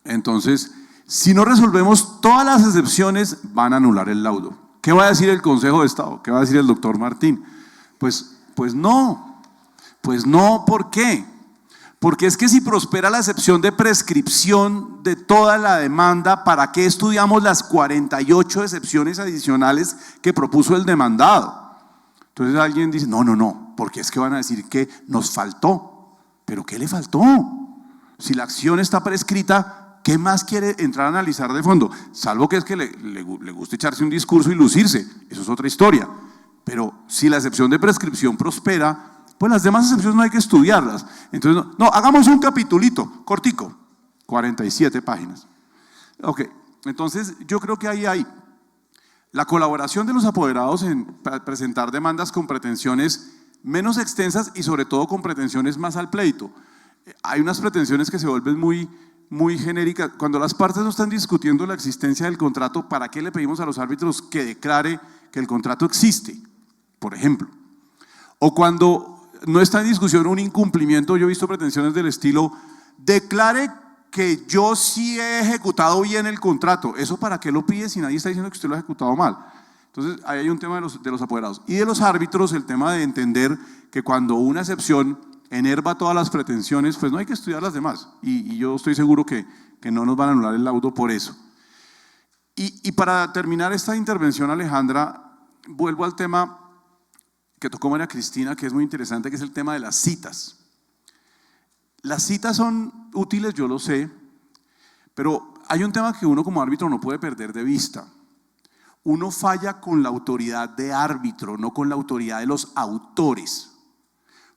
Entonces, si no resolvemos todas las excepciones, van a anular el laudo. ¿Qué va a decir el Consejo de Estado? ¿Qué va a decir el doctor Martín? Pues no, ¿por qué? Porque es que si prospera la excepción de prescripción de toda la demanda, ¿para qué estudiamos las 48 excepciones adicionales que propuso el demandado? Entonces alguien dice, no, porque es que van a decir que nos faltó. ¿Pero qué le faltó? Si la acción está prescrita, ¿qué más quiere entrar a analizar de fondo? Salvo que es que le guste echarse un discurso y lucirse, eso es otra historia. Pero si la excepción de prescripción prospera, pues las demás excepciones no hay que estudiarlas. Entonces, no, hagamos un capitulito, cortico, 47 páginas. Ok, entonces yo creo que ahí hay la colaboración de los apoderados en presentar demandas con pretensiones menos extensas y sobre todo con pretensiones más al pleito. Hay unas pretensiones que se vuelven muy genéricas. Cuando las partes no están discutiendo la existencia del contrato, ¿para qué le pedimos a los árbitros que declare que el contrato existe? Por ejemplo. O cuando no está en discusión un incumplimiento, yo he visto pretensiones del estilo, declare que yo sí he ejecutado bien el contrato. ¿Eso para qué lo pide si nadie está diciendo que usted lo ha ejecutado mal? Entonces, ahí hay un tema de los apoderados. Y de los árbitros, el tema de entender que cuando una excepción enerva todas las pretensiones, pues no hay que estudiar las demás. Y yo estoy seguro que no nos van a anular el laudo por eso. Y para terminar esta intervención, Alejandra, vuelvo al tema que tocó María Cristina, que es muy interesante, que es el tema de las citas. Las citas son útiles, yo lo sé, pero hay un tema que uno como árbitro no puede perder de vista. Uno falla con la autoridad de árbitro, no con la autoridad de los autores.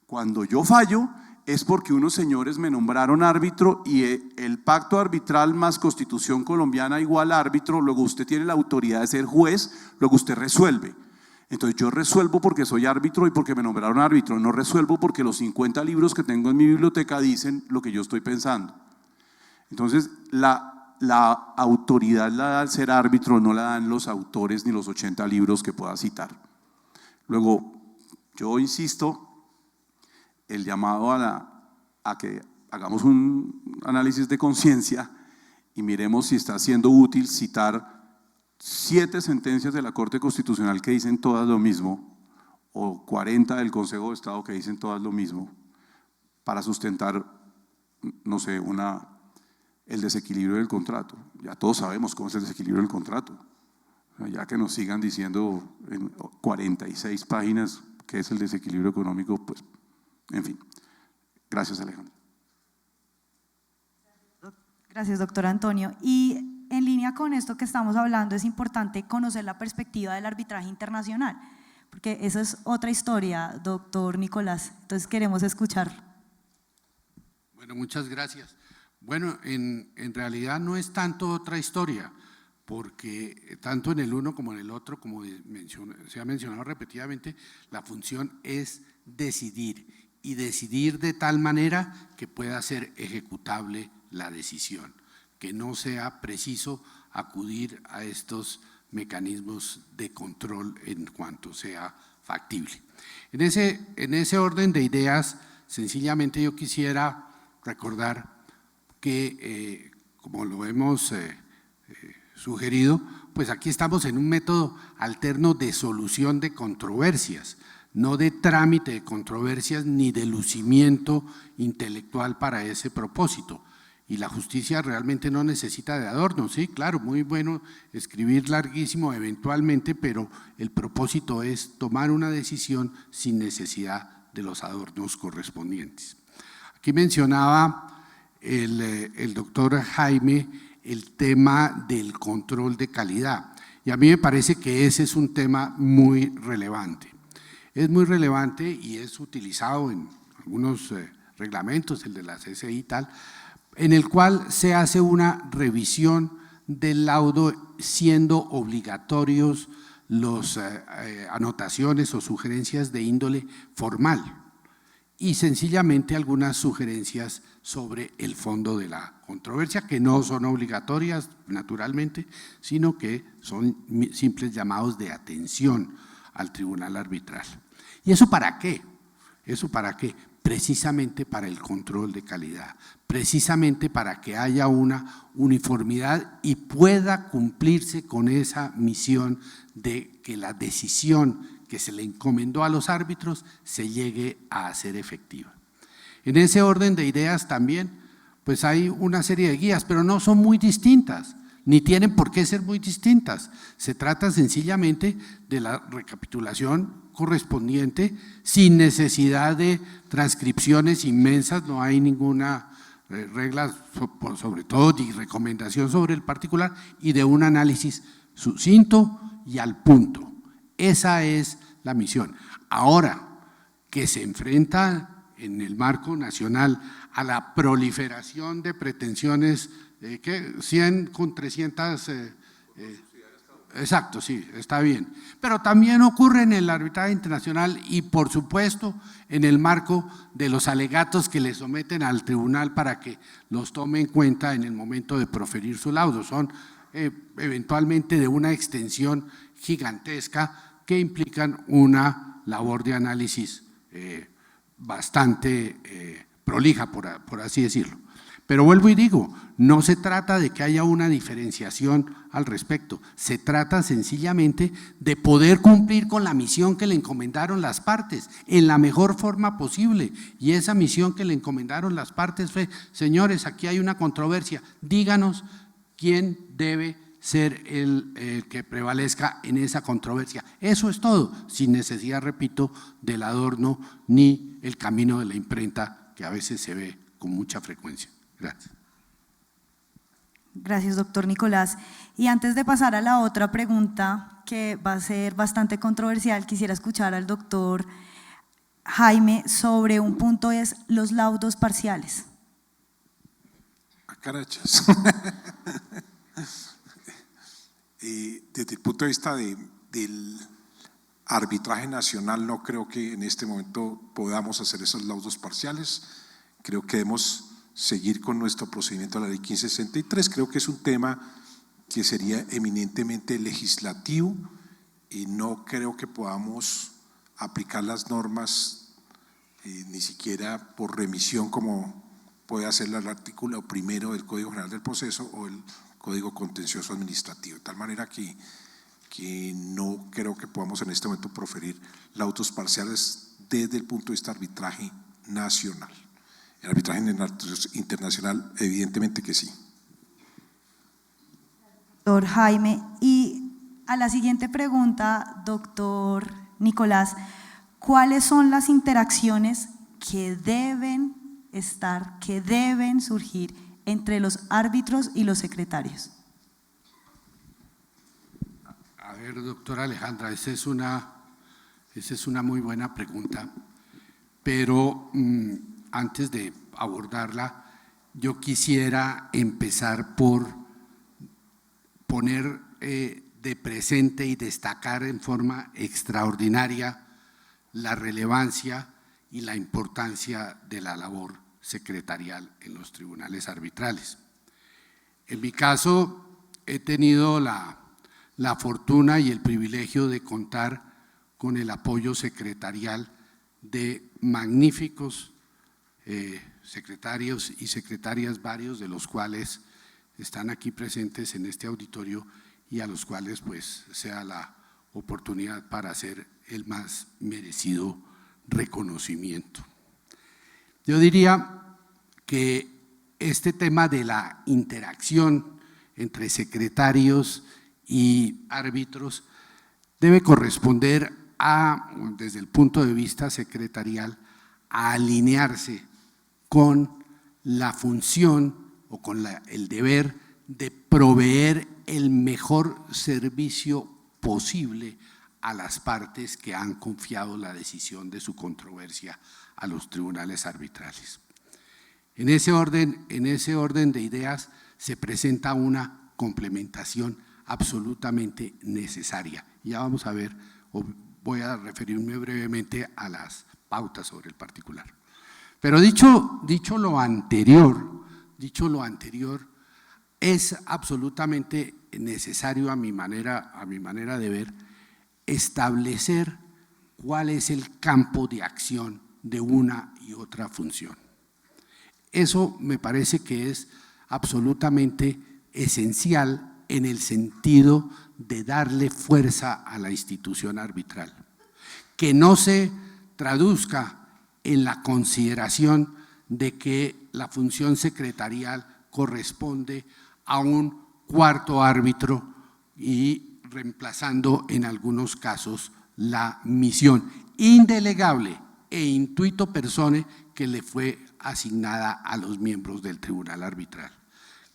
Cuando yo fallo es porque unos señores me nombraron árbitro y el pacto arbitral más Constitución colombiana igual árbitro, luego usted tiene la autoridad de ser juez, luego usted resuelve. Entonces yo resuelvo porque soy árbitro y porque me nombraron árbitro, no resuelvo porque los 50 libros que tengo en mi biblioteca dicen lo que yo estoy pensando. Entonces la autoridad la da al ser árbitro, no la dan los autores ni los 80 libros que pueda citar. Luego, yo insisto, el llamado a que hagamos un análisis de conciencia y miremos si está siendo útil citar 7 sentencias de la Corte Constitucional que dicen todas lo mismo, o 40 del Consejo de Estado que dicen todas lo mismo, para sustentar, no sé, el desequilibrio del contrato. Ya todos sabemos cómo es el desequilibrio del contrato. Ya que nos sigan diciendo en 46 páginas qué es el desequilibrio económico, pues, en fin. Gracias, Alejandro. Gracias, doctor Antonio. Y en línea con esto que estamos hablando, es importante conocer la perspectiva del arbitraje internacional, porque esa es otra historia, doctor Nicolás. Entonces queremos escuchar. Bueno, muchas gracias. Bueno, en realidad no es tanto otra historia, porque tanto en el uno como en el otro, como se ha mencionado repetidamente, la función es decidir, y decidir de tal manera que pueda ser ejecutable la decisión, que no sea preciso acudir a estos mecanismos de control en cuanto sea factible. En ese orden de ideas, sencillamente yo quisiera recordar que, como lo hemos sugerido, pues aquí estamos en un método alterno de solución de controversias, no de trámite de controversias ni de lucimiento intelectual para ese propósito. Y la justicia realmente no necesita de adornos, sí, claro, muy bueno escribir larguísimo eventualmente, pero el propósito es tomar una decisión sin necesidad de los adornos correspondientes. Aquí mencionaba el doctor Jaime el tema del control de calidad, y a mí me parece que ese es un tema muy relevante. Es muy relevante y es utilizado en algunos reglamentos, el de la CCI y tal, en el cual se hace una revisión del laudo siendo obligatorios las anotaciones o sugerencias de índole formal. y sencillamente algunas sugerencias sobre el fondo de la controversia, que no son obligatorias, naturalmente, sino que son simples llamados de atención al tribunal arbitral. ¿Y eso para qué? ¿Eso para qué? Precisamente para el control de calidad, precisamente para que haya una uniformidad y pueda cumplirse con esa misión de que la decisión que se le encomendó a los árbitros se llegue a hacer efectiva. En ese orden de ideas también, pues hay una serie de guías, pero no son muy distintas, ni tienen por qué ser muy distintas. Se trata sencillamente de la recapitulación correspondiente, sin necesidad de transcripciones inmensas, no hay ninguna regla, sobre todo ni recomendación sobre el particular, y de un análisis sucinto y al punto. Esa es la misión. Ahora que se enfrenta en el marco nacional a la proliferación de pretensiones, 100 con 300… Exacto, sí, está bien. Pero también ocurre en el arbitraje internacional y, por supuesto, en el marco de los alegatos que le someten al tribunal para que los tome en cuenta en el momento de proferir su laudo. Son eventualmente de una extensión gigantesca que implican una labor de análisis bastante prolija, por así decirlo. Pero vuelvo y digo, no se trata de que haya una diferenciación al respecto, se trata sencillamente de poder cumplir con la misión que le encomendaron las partes en la mejor forma posible, y esa misión que le encomendaron las partes fue: señores, aquí hay una controversia, díganos quién debe ser el que prevalezca en esa controversia. Eso es todo, sin necesidad, repito, del adorno ni el camino de la imprenta que a veces se ve con mucha frecuencia. Gracias. Gracias, doctor Nicolás. Y antes de pasar a la otra pregunta, que va a ser bastante controversial, quisiera escuchar al doctor Jaime sobre un punto, es los laudos parciales. A carachas. Desde el punto de vista del arbitraje nacional, no creo que en este momento podamos hacer esos laudos parciales. Creo que debemos seguir con nuestro procedimiento de la ley 1563. Creo que es un tema que sería eminentemente legislativo y no creo que podamos aplicar las normas ni siquiera por remisión, como puede hacerlo el artículo primero del Código General del Proceso o el Código Contencioso Administrativo, de tal manera que no creo que podamos en este momento proferir laudos parciales desde el punto de vista de arbitraje nacional. El arbitraje internacional, evidentemente que sí. Doctor Jaime, y a la siguiente pregunta, doctor Nicolás, ¿cuáles son las interacciones que deben estar, que deben surgir entre los árbitros y los secretarios? A ver, doctora Alejandra, esa es una muy buena pregunta, pero antes de abordarla, yo quisiera empezar por poner de presente y destacar en forma extraordinaria la relevancia y la importancia de la labor secretarial en los tribunales arbitrales. En mi caso, he tenido la fortuna y el privilegio de contar con el apoyo secretarial de magníficos secretarios y secretarias, varios de los cuales están aquí presentes en este auditorio y a los cuales pues sea la oportunidad para hacer el más merecido reconocimiento. Yo diría que este tema de la interacción entre secretarios y árbitros debe corresponder desde el punto de vista secretarial, a alinearse con la función o con el deber de proveer el mejor servicio posible a las partes que han confiado la decisión de su controversia a los tribunales arbitrales. En ese orden de ideas se presenta una complementación absolutamente necesaria. Ya vamos a ver, voy a referirme brevemente a las pautas sobre el particular. Pero dicho lo anterior, es absolutamente necesario a mi manera de ver, establecer cuál es el campo de acción de una y otra función. Eso me parece que es absolutamente esencial en el sentido de darle fuerza a la institución arbitral, que no se traduzca en la consideración de que la función secretarial corresponde a un cuarto árbitro y reemplazando en algunos casos la misión indelegable e intuito personae que le fue asignada a los miembros del tribunal arbitral.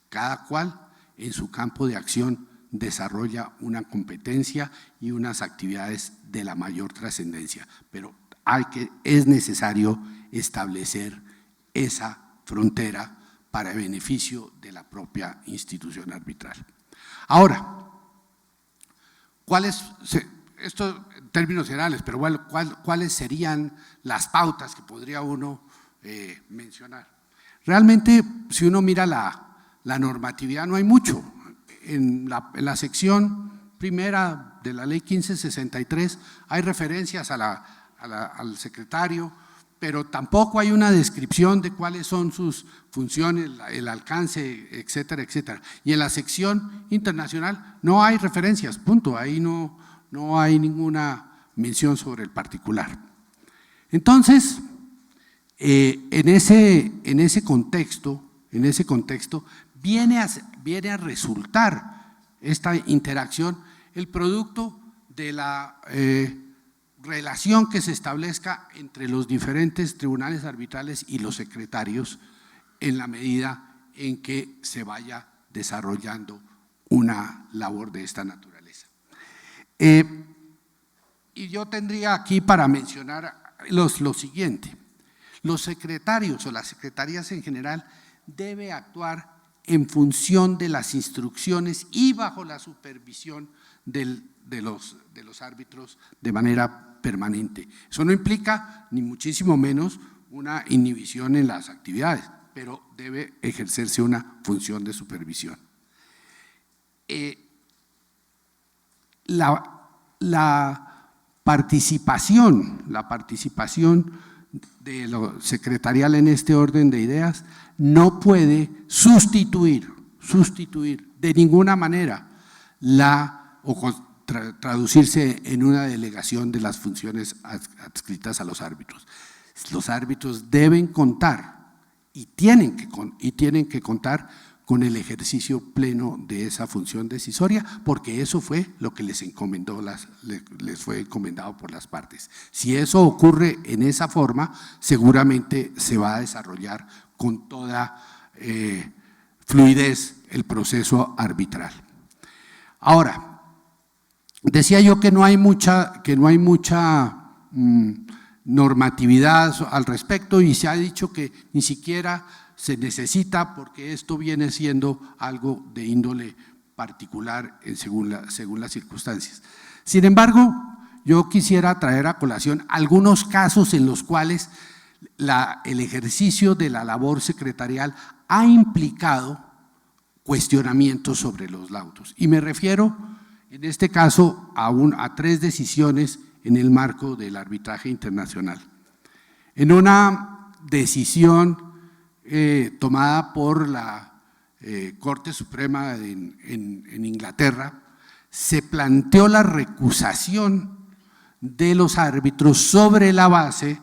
Cada cual en su campo de acción desarrolla una competencia y unas actividades de la mayor trascendencia, pero es necesario establecer esa frontera para beneficio de la propia institución arbitral. Ahora, esto en términos generales, pero ¿cuáles serían las pautas que podría uno mencionar? Realmente, si uno mira la normatividad, no hay mucho. En la sección primera de la ley 1563 hay referencias al secretario, pero tampoco hay una descripción de cuáles son sus funciones, el alcance, etcétera, etcétera. Y en la sección internacional no hay referencias, punto, ahí no hay ninguna mención sobre el particular. Entonces, en ese contexto viene a resultar esta interacción el producto de la relación que se establezca entre los diferentes tribunales arbitrales y los secretarios en la medida en que se vaya desarrollando una labor de esta naturaleza. Y yo tendría aquí para mencionar lo siguiente: los secretarios o las secretarías en general deben actuar en función de las instrucciones y bajo la supervisión de los árbitros de manera permanente. Eso no implica ni muchísimo menos una inhibición en las actividades, pero debe ejercerse una función de supervisión. La participación de lo secretarial en este orden de ideas no puede sustituir de ninguna manera traducirse en una delegación de las funciones adscritas a los árbitros. Los árbitros deben contar y tienen que contar con el ejercicio pleno de esa función decisoria, porque eso fue lo que les fue encomendado por las partes. Si eso ocurre en esa forma, seguramente se va a desarrollar con toda fluidez el proceso arbitral. Ahora, decía yo que no hay mucha normatividad al respecto, y se ha dicho que ni siquiera se necesita, porque esto viene siendo algo de índole particular según las circunstancias. Sin embargo, yo quisiera traer a colación algunos casos en los cuales el ejercicio de la labor secretarial ha implicado cuestionamientos sobre los laudos. Y me refiero, en este caso, a 3 decisiones en el marco del arbitraje internacional. En una decisión tomada por la Corte Suprema en Inglaterra, se planteó la recusación de los árbitros sobre la base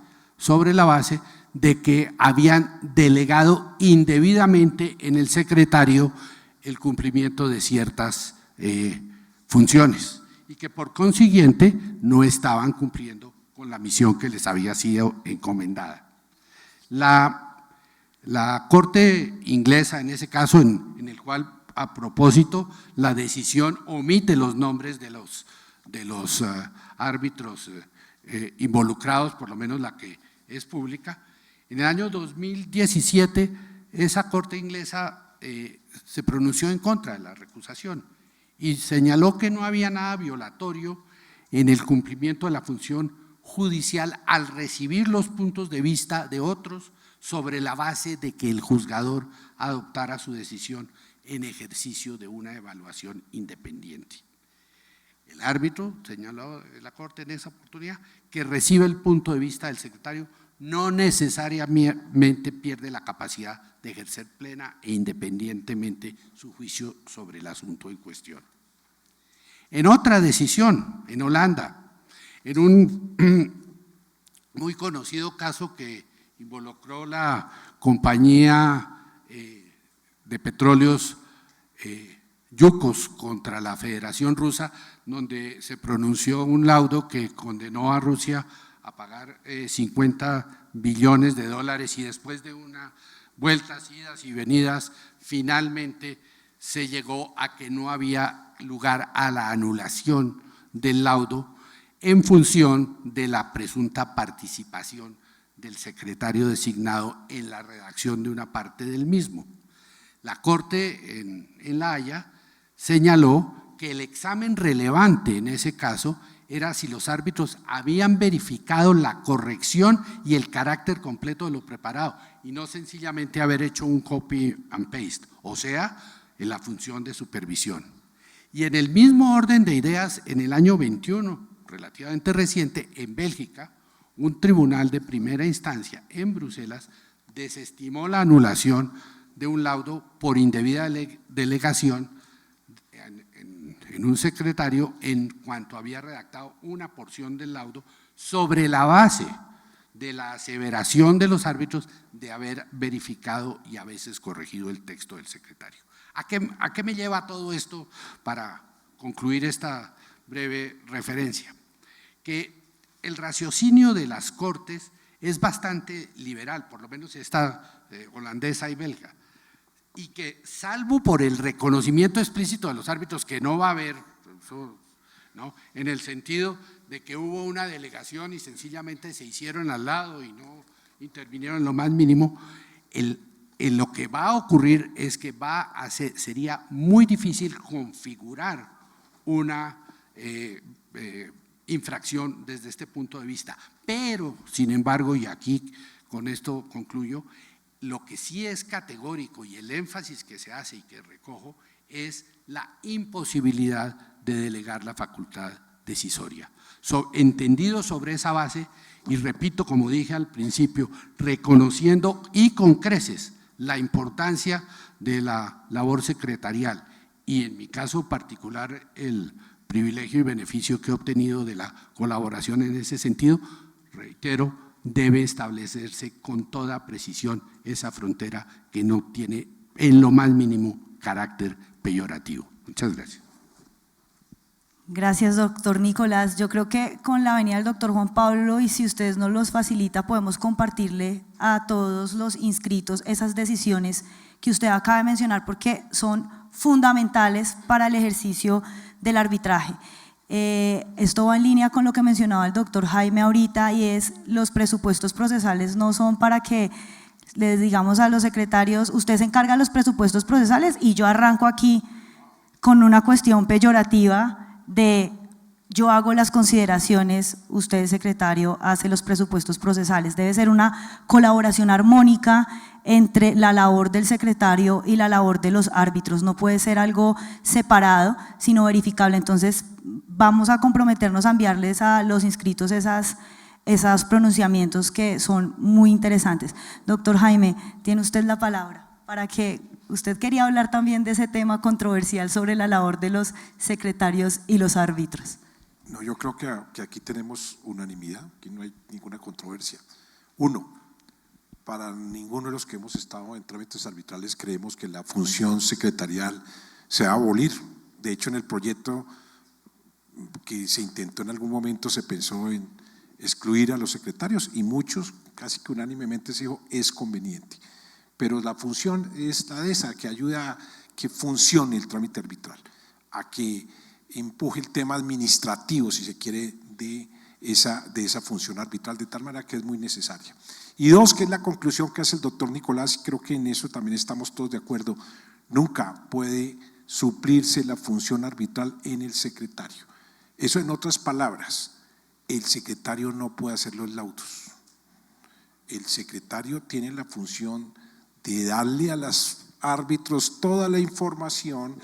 de que habían delegado indebidamente en el secretario el cumplimiento de ciertas funciones y que por consiguiente no estaban cumpliendo con la misión que les había sido encomendada. La Corte inglesa, en ese caso, en el cual, a propósito, la decisión omite los nombres de los árbitros involucrados, por lo menos la que es pública. En el año 2017, esa Corte inglesa se pronunció en contra de la recusación y señaló que no había nada violatorio en el cumplimiento de la función judicial al recibir los puntos de vista de otros sobre la base de que el juzgador adoptara su decisión en ejercicio de una evaluación independiente. El árbitro, señaló la Corte en esa oportunidad, que recibe el punto de vista del secretario no necesariamente pierde la capacidad de ejercer plena e independientemente su juicio sobre el asunto en cuestión. En otra decisión, en Holanda, en un muy conocido caso que involucró la compañía de petróleos Yukos contra la Federación Rusa, donde se pronunció un laudo que condenó a Rusia a pagar 50 billones de dólares y después de una vueltas, idas y venidas, finalmente se llegó a que no había lugar a la anulación del laudo en función de la presunta participación del secretario designado en la redacción de una parte del mismo. La Corte en La Haya señaló que el examen relevante en ese caso era si los árbitros habían verificado la corrección y el carácter completo de lo preparado y no sencillamente haber hecho un copy and paste, o sea, en la función de supervisión. Y en el mismo orden de ideas, en el año 21, relativamente reciente, en Bélgica, un tribunal de primera instancia en Bruselas desestimó la anulación de un laudo por indebida delegación en un secretario en cuanto había redactado una porción del laudo sobre la base de la aseveración de los árbitros de haber verificado y a veces corregido el texto del secretario. ¿A qué me lleva todo esto para concluir esta breve referencia? Que el raciocinio de las Cortes es bastante liberal, por lo menos esta holandesa y belga, y que salvo por el reconocimiento explícito de los árbitros, que no va a haber, ¿no?, en el sentido de que hubo una delegación y sencillamente se hicieron al lado y no intervinieron en lo más mínimo, lo que va a ocurrir es que sería muy difícil configurar una infracción desde este punto de vista. Pero, sin embargo, y aquí con esto concluyo, lo que sí es categórico y el énfasis que se hace y que recojo es la imposibilidad de delegar la facultad decisoria. Entendido sobre esa base, y repito, como dije al principio, reconociendo y con creces la importancia de la labor secretarial y en mi caso particular el privilegio y beneficio que he obtenido de la colaboración en ese sentido, reitero, debe establecerse con toda precisión esa frontera que no tiene en lo más mínimo carácter peyorativo. Muchas gracias. Gracias, doctor Nicolás. Yo creo que con la venida del doctor Juan Pablo, y si ustedes nos los facilita, podemos compartirle a todos los inscritos esas decisiones que usted acaba de mencionar, porque son fundamentales para el ejercicio del arbitraje. Esto va en línea con lo que mencionaba el doctor Jaime ahorita, y es los presupuestos procesales no son para que les digamos a los secretarios, usted se encarga de los presupuestos procesales y yo arranco aquí con una cuestión peyorativa de yo hago las consideraciones, usted secretario hace los presupuestos procesales. Debe ser una colaboración armónica entre la labor del secretario y la labor de los árbitros, no puede ser algo separado, sino verificable. Entonces vamos a comprometernos a enviarles a los inscritos esos pronunciamientos que son muy interesantes. Doctor Jaime, tiene usted la palabra para que usted quería hablar también de ese tema controversial sobre la labor de los secretarios y los árbitros. No, yo creo que aquí tenemos unanimidad, aquí no hay ninguna controversia. Uno, para ninguno de los que hemos estado en trámites arbitrales creemos que la función secretarial se va a abolir. De hecho, en el proyecto que se intentó en algún momento se pensó en excluir a los secretarios y muchos, casi que unánimemente se dijo, es conveniente. Pero la función es la de esa, que ayuda a que funcione el trámite arbitral, a que empuje el tema administrativo, si se quiere, de esa función arbitral, de tal manera que es muy necesaria. Y dos, que es la conclusión que hace el doctor Nicolás, y creo que en eso también estamos todos de acuerdo, nunca puede suplirse la función arbitral en el secretario. Eso, en otras palabras, el secretario no puede hacer los laudos. el secretario tiene la función de darle a los árbitros toda la información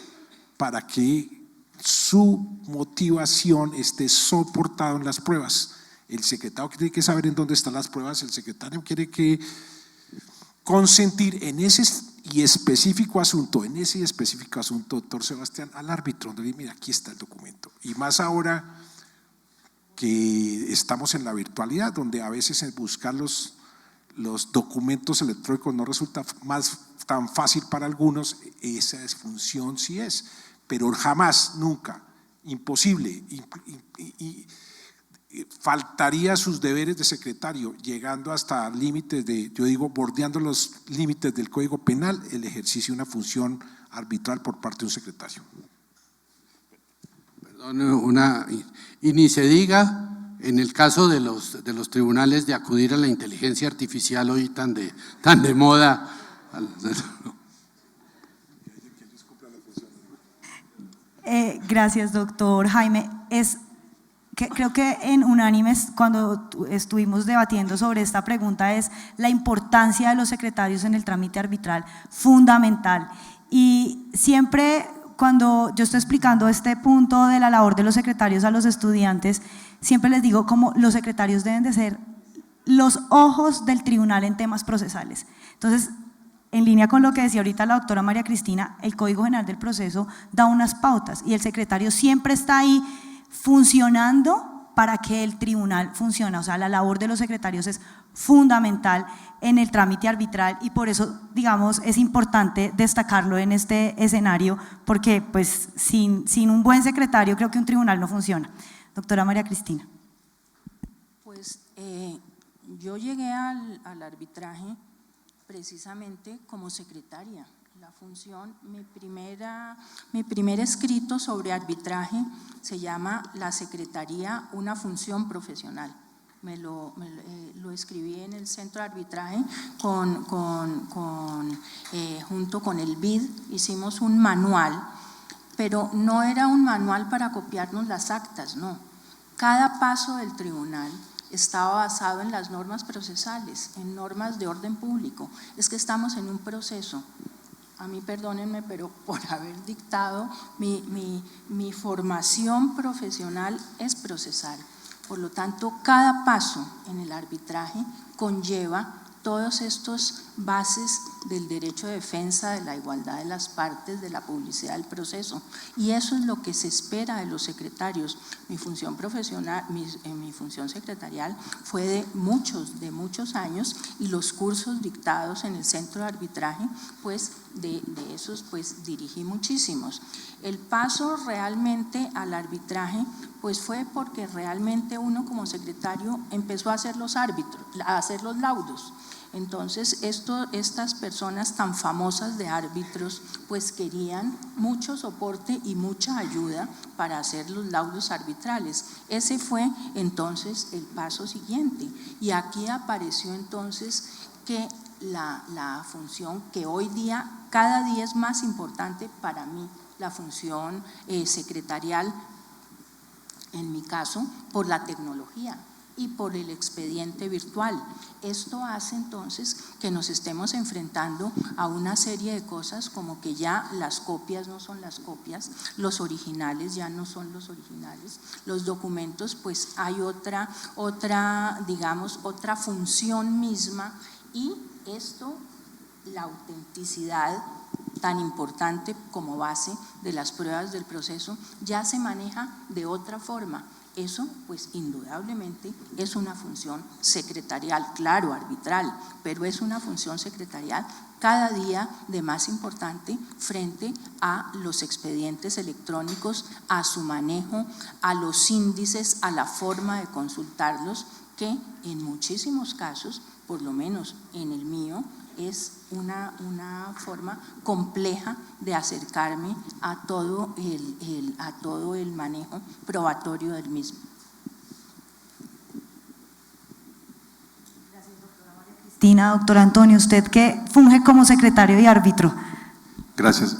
para que su motivación esté soportada en las pruebas. El secretario tiene que saber en dónde están las pruebas, el secretario tiene que consentir en ese específico asunto, doctor Sebastián, al árbitro, donde dice, mira, aquí está el documento. Y más ahora que estamos en la virtualidad, donde a veces en buscar los documentos electrónicos no resulta tan fácil para algunos, esa función sí es, pero jamás, nunca, imposible, y faltaría sus deberes de secretario, llegando hasta límites yo digo, bordeando los límites del Código Penal, el ejercicio de una función arbitral por parte de un secretario. Perdón, y ni se diga en el caso de los tribunales de acudir a la inteligencia artificial hoy tan de moda. Gracias, doctor Jaime. Creo que en unánimes, cuando estuvimos debatiendo sobre esta pregunta, es la importancia de los secretarios en el trámite arbitral, fundamental. Y siempre cuando yo estoy explicando este punto de la labor de los secretarios a los estudiantes, siempre les digo como los secretarios deben de ser los ojos del tribunal en temas procesales. Entonces, en línea con lo que decía ahorita la doctora María Cristina, el Código General del Proceso da unas pautas y el secretario siempre está ahí funcionando para que el tribunal funcione. O sea, la labor de los secretarios es fundamental en el trámite arbitral y por eso, digamos, es importante destacarlo en este escenario, porque pues sin un buen secretario creo que un tribunal no funciona. Doctora María Cristina. Pues yo llegué al arbitraje precisamente como secretaria. La función, mi primer escrito sobre arbitraje se llama La Secretaría, una función profesional. Lo escribí en el centro de arbitraje junto con el BID, hicimos un manual, pero no era un manual para copiarnos las actas, no. Cada paso del tribunal estaba basado en las normas procesales, en normas de orden público. Es que estamos en un proceso. A mí perdónenme, pero por haber dictado, mi formación profesional es procesal. Por lo tanto, cada paso en el arbitraje conlleva todos estos bases del derecho de defensa, de la igualdad de las partes, de la publicidad del proceso. Y eso es lo que se espera de los secretarios. Mi función profesional, mi función secretarial fue de muchos años y los cursos dictados en el centro de arbitraje, pues de esos pues dirigí muchísimos. El paso realmente al arbitraje pues fue porque realmente uno como secretario empezó a hacer los árbitros, a hacer los laudos. Entonces estas personas tan famosas de árbitros pues querían mucho soporte y mucha ayuda para hacer los laudos arbitrales. Ese fue entonces el paso siguiente y aquí apareció entonces que la función que hoy día cada día es más importante para mí, la función secretarial, en mi caso, por la tecnología y por el expediente virtual. Esto hace entonces que nos estemos enfrentando a una serie de cosas como que ya las copias no son las copias, los originales ya no son los originales, los documentos pues hay otra función misma y esto, la autenticidad tan importante como base de las pruebas del proceso, ya se maneja de otra forma. Eso, pues indudablemente, es una función secretarial, claro, arbitral, pero es una función secretarial cada día de más importante frente a los expedientes electrónicos, a su manejo, a los índices, a la forma de consultarlos, que en muchísimos casos, por lo menos en el mío, es una forma compleja de acercarme a todo el manejo probatorio del mismo. Gracias, doctora María Cristina. Doctor Antonio, usted que funge como secretario y árbitro. Gracias.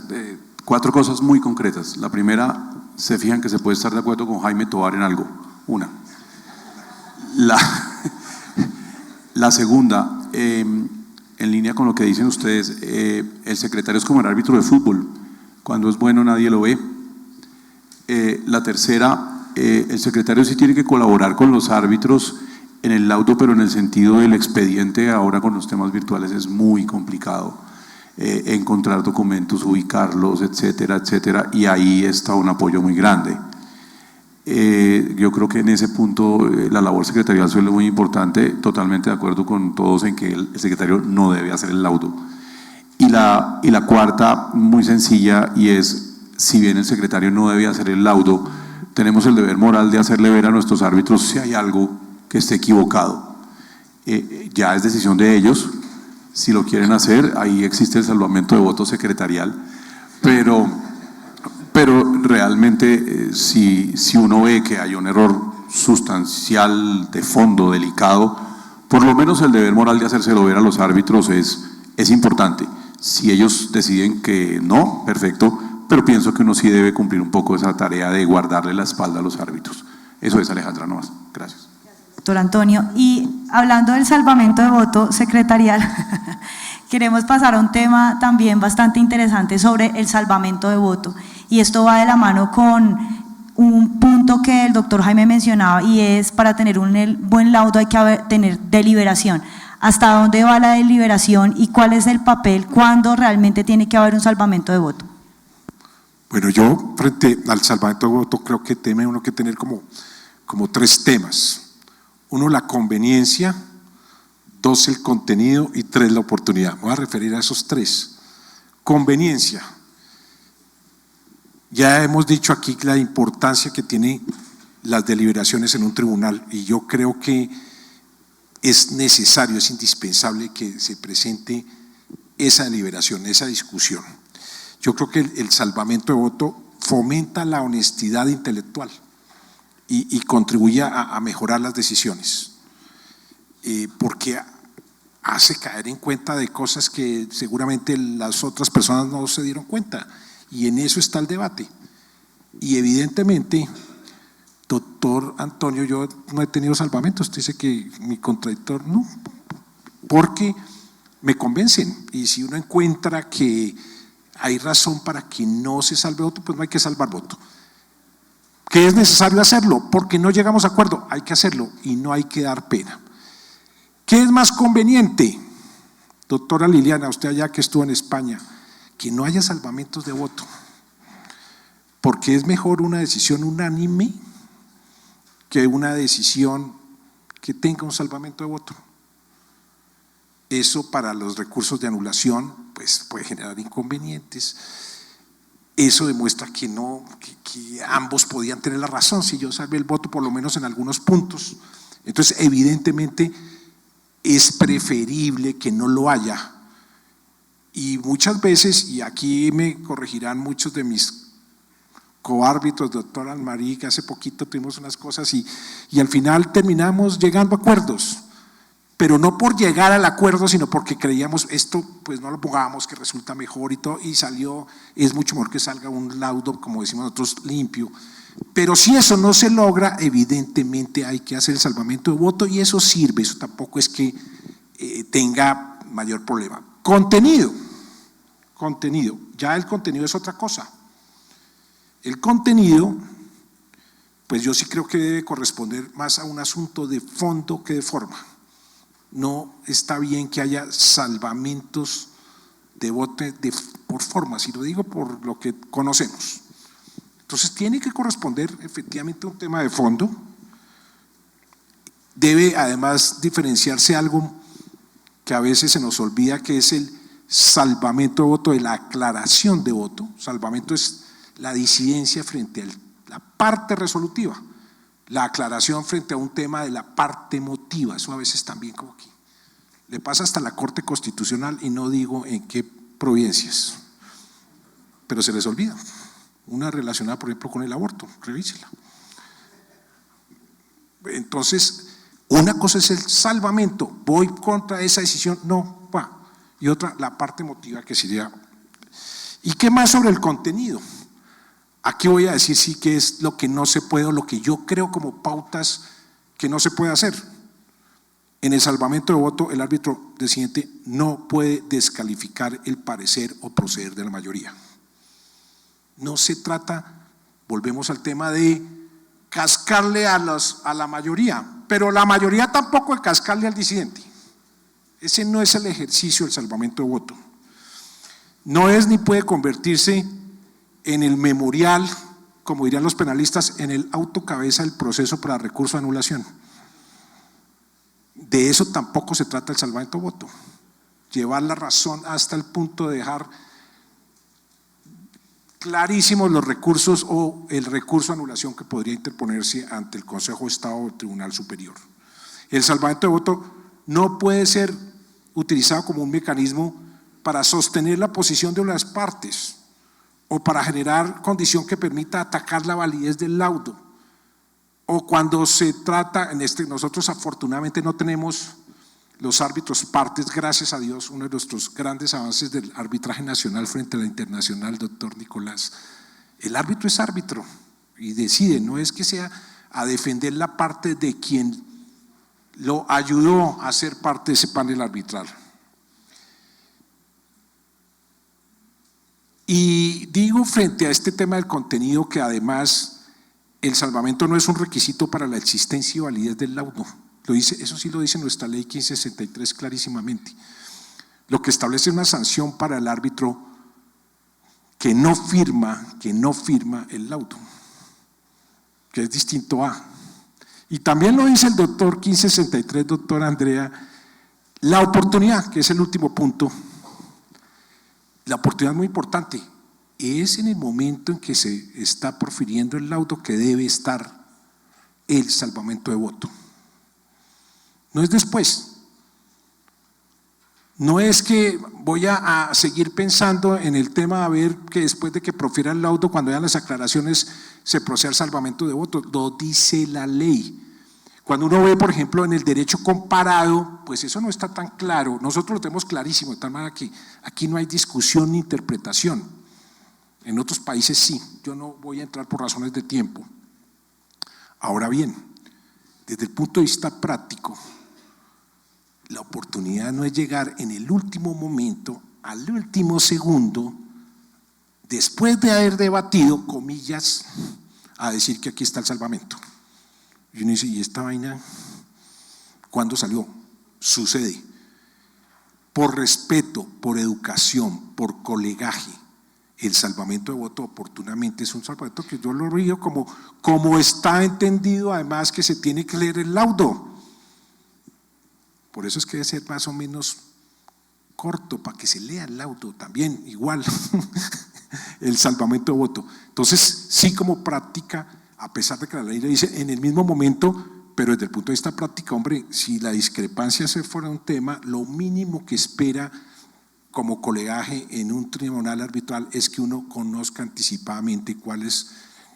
4 cosas muy concretas. La primera, se fijan que se puede estar de acuerdo con Jaime Tovar en algo. La La segunda, en línea con lo que dicen ustedes, el secretario es como el árbitro de fútbol. Cuando es bueno nadie lo ve. La tercera, el secretario sí tiene que colaborar con los árbitros en el laudo, pero en el sentido del expediente, ahora con los temas virtuales es muy complicado encontrar documentos, ubicarlos, etcétera, etcétera, y ahí está un apoyo muy grande. Yo creo que en ese punto la labor secretarial suele muy importante, totalmente de acuerdo con todos en que el secretario no debe hacer el laudo. Y la cuarta, muy sencilla, y es, si bien el secretario no debe hacer el laudo, tenemos el deber moral de hacerle ver a nuestros árbitros si hay algo que esté equivocado. Ya es decisión de ellos, si lo quieren hacer, ahí existe el salvamento de voto secretarial, pero realmente si uno ve que hay un error sustancial, de fondo, delicado, por lo menos el deber moral de hacérselo ver a los árbitros es importante. Si ellos deciden que no, perfecto, pero pienso que uno sí debe cumplir un poco esa tarea de guardarle la espalda a los árbitros. Eso es, Alejandra, nomás. Gracias. Doctor Antonio, y hablando del salvamento de voto secretarial, queremos pasar a un tema también bastante interesante sobre el salvamento de voto, y esto va de la mano con un punto que el doctor Jaime mencionaba, y es para tener un buen laudo hay que tener deliberación. ¿Hasta dónde va la deliberación y cuál es el papel cuando realmente tiene que haber un salvamento de voto? Bueno, yo frente al salvamento de voto creo que tiene uno que tener como tres temas. Uno, la conveniencia; dos, el contenido; y tres, la oportunidad. Me voy a referir a esos tres. Conveniencia. Ya hemos dicho aquí la importancia que tienen las deliberaciones en un tribunal, y yo creo que es necesario, es indispensable que se presente esa deliberación, esa discusión. Yo creo que el salvamento de voto fomenta la honestidad intelectual y contribuye a mejorar las decisiones, porque hace caer en cuenta de cosas que seguramente las otras personas no se dieron cuenta, y en eso está el debate. Y evidentemente, doctor Antonio, yo no he tenido salvamento. Usted dice que mi contradictor no, porque me convencen, y si uno encuentra que hay razón para que no se salve voto, pues no hay que salvar voto. ¿Que es necesario hacerlo? Porque no llegamos a acuerdo, hay que hacerlo y no hay que dar pena. ¿Qué es más conveniente, doctora Liliana, usted allá que estuvo en España? Que no haya salvamentos de voto, porque es mejor una decisión unánime que una decisión que tenga un salvamento de voto. Eso para los recursos de anulación pues puede generar inconvenientes. Eso demuestra que ambos podían tener la razón si yo salvé el voto, por lo menos en algunos puntos. Entonces, evidentemente es preferible que no lo haya. Y muchas veces, y aquí me corregirán muchos de mis coárbitros, doctor Almarí, que hace poquito tuvimos unas cosas y al final terminamos llegando a acuerdos, pero no por llegar al acuerdo, sino porque creíamos esto, pues no lo pongamos, que resulta mejor y todo, y salió, es mucho mejor que salga un laudo, como decimos nosotros, limpio. Pero si eso no se logra, evidentemente hay que hacer el salvamento de voto, y eso sirve, eso tampoco es que tenga mayor problema. Contenido, ya el contenido es otra cosa. El contenido, pues yo sí creo que debe corresponder más a un asunto de fondo que de forma. No está bien que haya salvamentos de voto por forma, si lo digo por lo que conocemos. Entonces tiene que corresponder efectivamente a un tema de fondo. Debe además diferenciarse algo que a veces se nos olvida, que es el salvamento de voto de la aclaración de voto. Salvamento es la disidencia frente a la parte resolutiva, la aclaración frente a un tema de la parte emotiva. Eso a veces también como aquí le pasa hasta la Corte Constitucional, y no digo en qué provincias, pero se les olvida. Una relacionada, por ejemplo, con el aborto, revísela. Entonces, una cosa es el salvamento, voy contra esa decisión, no, va. Y otra, la parte emotiva, que sería. ¿Y qué más sobre el contenido? Aquí voy a decir sí qué es lo que no se puede, o lo que yo creo como pautas que no se puede hacer. En el salvamento de voto, el árbitro decidente no puede descalificar el parecer o proceder de la mayoría. No se trata, volvemos al tema de cascarle a la mayoría, pero la mayoría tampoco de cascarle al disidente. Ese no es el ejercicio del salvamento de voto. No es ni puede convertirse en el memorial, como dirían los penalistas, en el autocabeza del proceso para recurso de anulación. De eso tampoco se trata el salvamento de voto. Llevar la razón hasta el punto de dejar clarísimos los recursos o el recurso de anulación que podría interponerse ante el Consejo de Estado o el Tribunal Superior. El salvamento de voto no puede ser utilizado como un mecanismo para sostener la posición de las partes o para generar condición que permita atacar la validez del laudo, o cuando se trata, nosotros afortunadamente no tenemos los árbitros partes, gracias a Dios, uno de nuestros grandes avances del arbitraje nacional frente a la internacional, doctor Nicolás. El árbitro es árbitro y decide, no es que sea a defender la parte de quien lo ayudó a ser parte de ese panel arbitral. Y digo frente a este tema del contenido que además el salvamento no es un requisito para la existencia y validez del laudo. Eso sí lo dice nuestra ley 1563 clarísimamente. Lo que establece una sanción para el árbitro que no firma el laudo, que es distinto a. Y también lo dice el doctor 1563, doctor Andrea, la oportunidad, que es el último punto. La oportunidad es muy importante. Es en el momento en que se está profiriendo el laudo que debe estar el salvamento de voto. No es después. No es que voy a seguir pensando en el tema a ver que después de que profiera el laudo, cuando hayan las aclaraciones, se proceda al salvamento de voto. Lo dice la ley. Cuando uno ve, por ejemplo, en el derecho comparado, pues eso no está tan claro. Nosotros lo tenemos clarísimo, de tal manera que aquí no hay discusión ni interpretación. En otros países sí. Yo no voy a entrar por razones de tiempo. Ahora bien, desde el punto de vista práctico, la oportunidad no es llegar en el último momento, al último segundo, después de haber debatido, comillas, a decir que aquí está el salvamento. Y uno dice, ¿y esta vaina cuándo salió? Sucede. Por respeto, por educación, por colegaje, el salvamento de voto oportunamente es un salvamento que yo lo río como está entendido, además que se tiene que leer el laudo. Por eso es que debe ser más o menos corto para que se lea el laudo también, igual, el salvamento de voto. Entonces, sí, como práctica, a pesar de que la ley le dice en el mismo momento, pero desde el punto de vista práctico, hombre, si la discrepancia se fuera un tema, lo mínimo que espera como colegaje en un tribunal arbitral es que uno conozca anticipadamente cuáles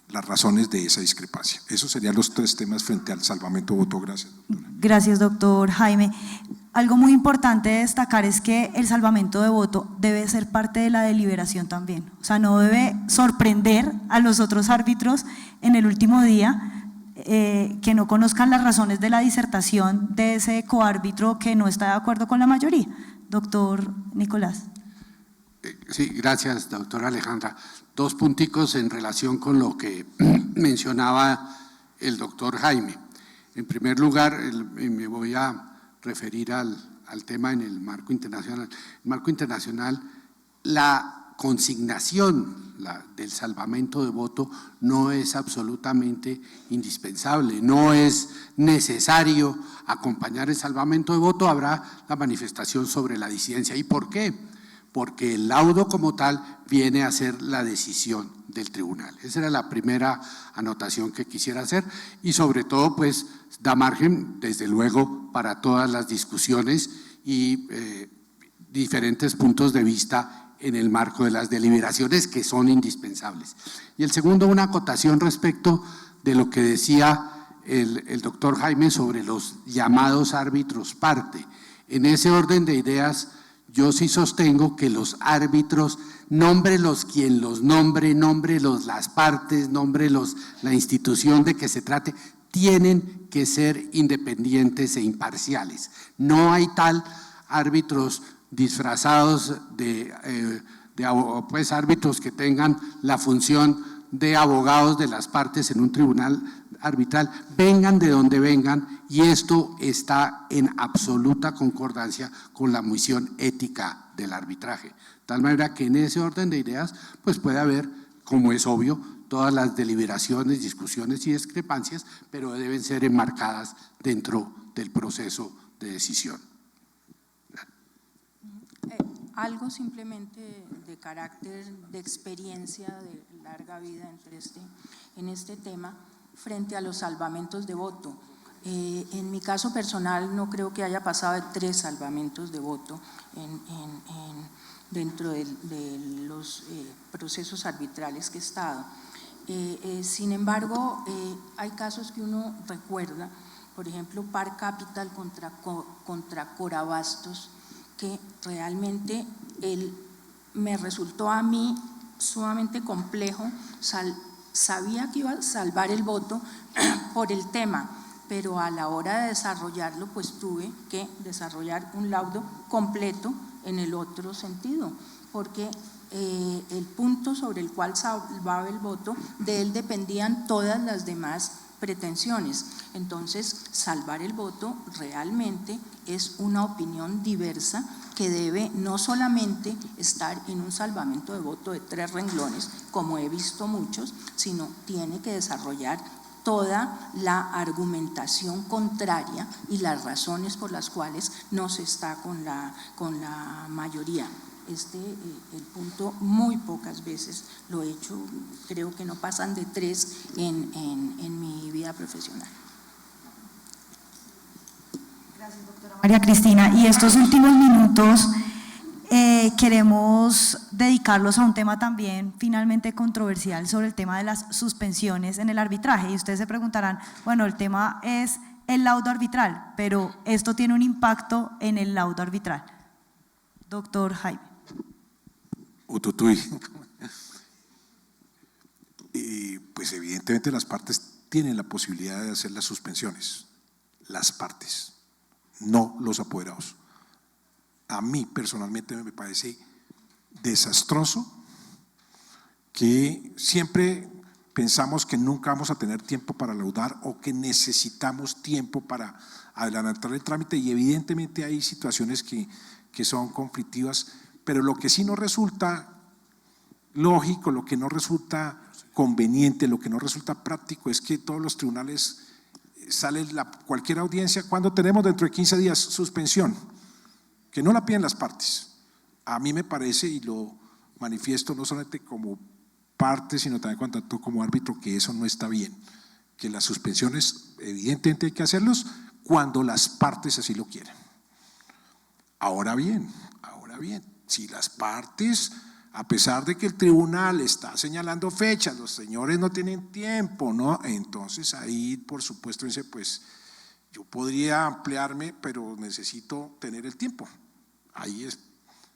las razones de esa discrepancia. Esos serían los tres temas frente al salvamento de voto. Gracias, doctora. Gracias, doctor Jaime. Algo muy importante de destacar es que el salvamento de voto debe ser parte de la deliberación también. O sea, no debe sorprender a los otros árbitros en el último día que no conozcan las razones de la disertación de ese coárbitro que no está de acuerdo con la mayoría. Doctor Nicolás. Sí, gracias, doctora Alejandra. Dos punticos en relación con lo que mencionaba el doctor Jaime. En primer lugar, me voy a referir al tema en el marco internacional. En el marco internacional, la consignación del salvamento de voto no es absolutamente indispensable, no es necesario acompañar el salvamento de voto, habrá la manifestación sobre la disidencia. ¿Y por qué? Porque el laudo como tal viene a ser la decisión del tribunal. Esa era la primera anotación que quisiera hacer y sobre todo pues da margen desde luego para todas las discusiones y diferentes puntos de vista en el marco de las deliberaciones que son indispensables. Y el segundo, una acotación respecto de lo que decía el doctor Jaime sobre los llamados árbitros parte. En ese orden de ideas, yo sí sostengo que los árbitros, nómbrelos quien los nombre, nómbrelos las partes, nómbrelos la institución de que se trate, tienen que ser independientes e imparciales. No hay tal árbitros disfrazados pues árbitros que tengan la función de abogados de las partes en un tribunal arbitral, vengan de donde vengan, y esto está en absoluta concordancia con la misión ética del arbitraje. De tal manera que en ese orden de ideas pues puede haber, como es obvio, todas las deliberaciones, discusiones y discrepancias, pero deben ser enmarcadas dentro del proceso de decisión. Algo simplemente de carácter de experiencia de larga vida en este tema frente a los salvamentos de voto. En mi caso personal no creo que haya pasado de 3 salvamentos de voto dentro de los procesos arbitrales que he estado. Sin embargo, hay casos que uno recuerda, por ejemplo, Par Capital contra Corabastos, que realmente me resultó a mí sumamente complejo. Sabía que iba a salvar el voto por el tema, pero a la hora de desarrollarlo, pues tuve que desarrollar un laudo completo en el otro sentido, porque el punto sobre el cual salvaba el voto, de él dependían todas las demás pretensiones. Entonces, salvar el voto realmente es una opinión diversa que debe no solamente estar en un salvamento de voto de 3 renglones, como he visto muchos, sino tiene que desarrollar toda la argumentación contraria y las razones por las cuales no se está con la mayoría. El punto muy pocas veces lo he hecho, creo que no pasan de 3 en mi vida profesional. Gracias, doctora María Cristina. Y estos últimos minutos queremos dedicarlos a un tema también finalmente controversial sobre el tema de las suspensiones en el arbitraje. Y ustedes se preguntarán, bueno, el tema es el laudo arbitral, pero esto tiene un impacto en el laudo arbitral. Doctor Jaime. Ututuy. Pues evidentemente las partes tienen la posibilidad de hacer las suspensiones, las partes, no los apoderados. A mí personalmente me parece desastroso que siempre pensamos que nunca vamos a tener tiempo para laudar o que necesitamos tiempo para adelantar el trámite, y evidentemente hay situaciones que son conflictivas, pero lo que sí no resulta lógico, lo que no resulta conveniente, lo que no resulta práctico es que todos los tribunales sale cualquier audiencia cuando tenemos dentro de 15 días suspensión, que no la piden las partes. A mí me parece, y lo manifiesto no solamente como parte, sino también como árbitro, que eso no está bien, que las suspensiones evidentemente hay que hacerlos cuando las partes así lo quieren. Ahora bien, si las partes, a pesar de que el tribunal está señalando fechas, los señores no tienen tiempo, ¿no? Entonces ahí por supuesto dice, pues yo podría ampliarme, pero necesito tener el tiempo. Ahí es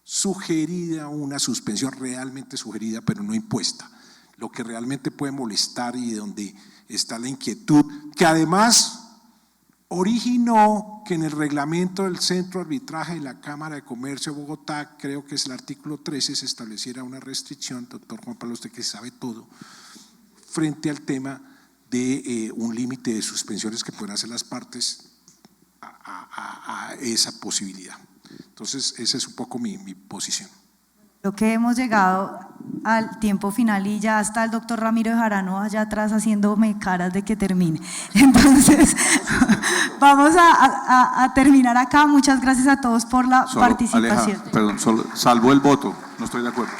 sugerida una suspensión, realmente sugerida, pero no impuesta. Lo que realmente puede molestar y donde está la inquietud, que además originó que en el reglamento del Centro de Arbitraje de la Cámara de Comercio de Bogotá, creo que es el artículo 13, se estableciera una restricción, doctor Juan Pablo, usted que sabe todo, frente al tema de un límite de suspensiones que pueden hacer las partes a esa posibilidad. Entonces, esa es un poco mi posición. Creo que hemos llegado al tiempo final y ya está el doctor Ramiro de Jarano allá atrás haciéndome caras de que termine. Entonces, vamos a terminar acá. Muchas gracias a todos por la participación. Aleja, perdón, salvo el voto, no estoy de acuerdo.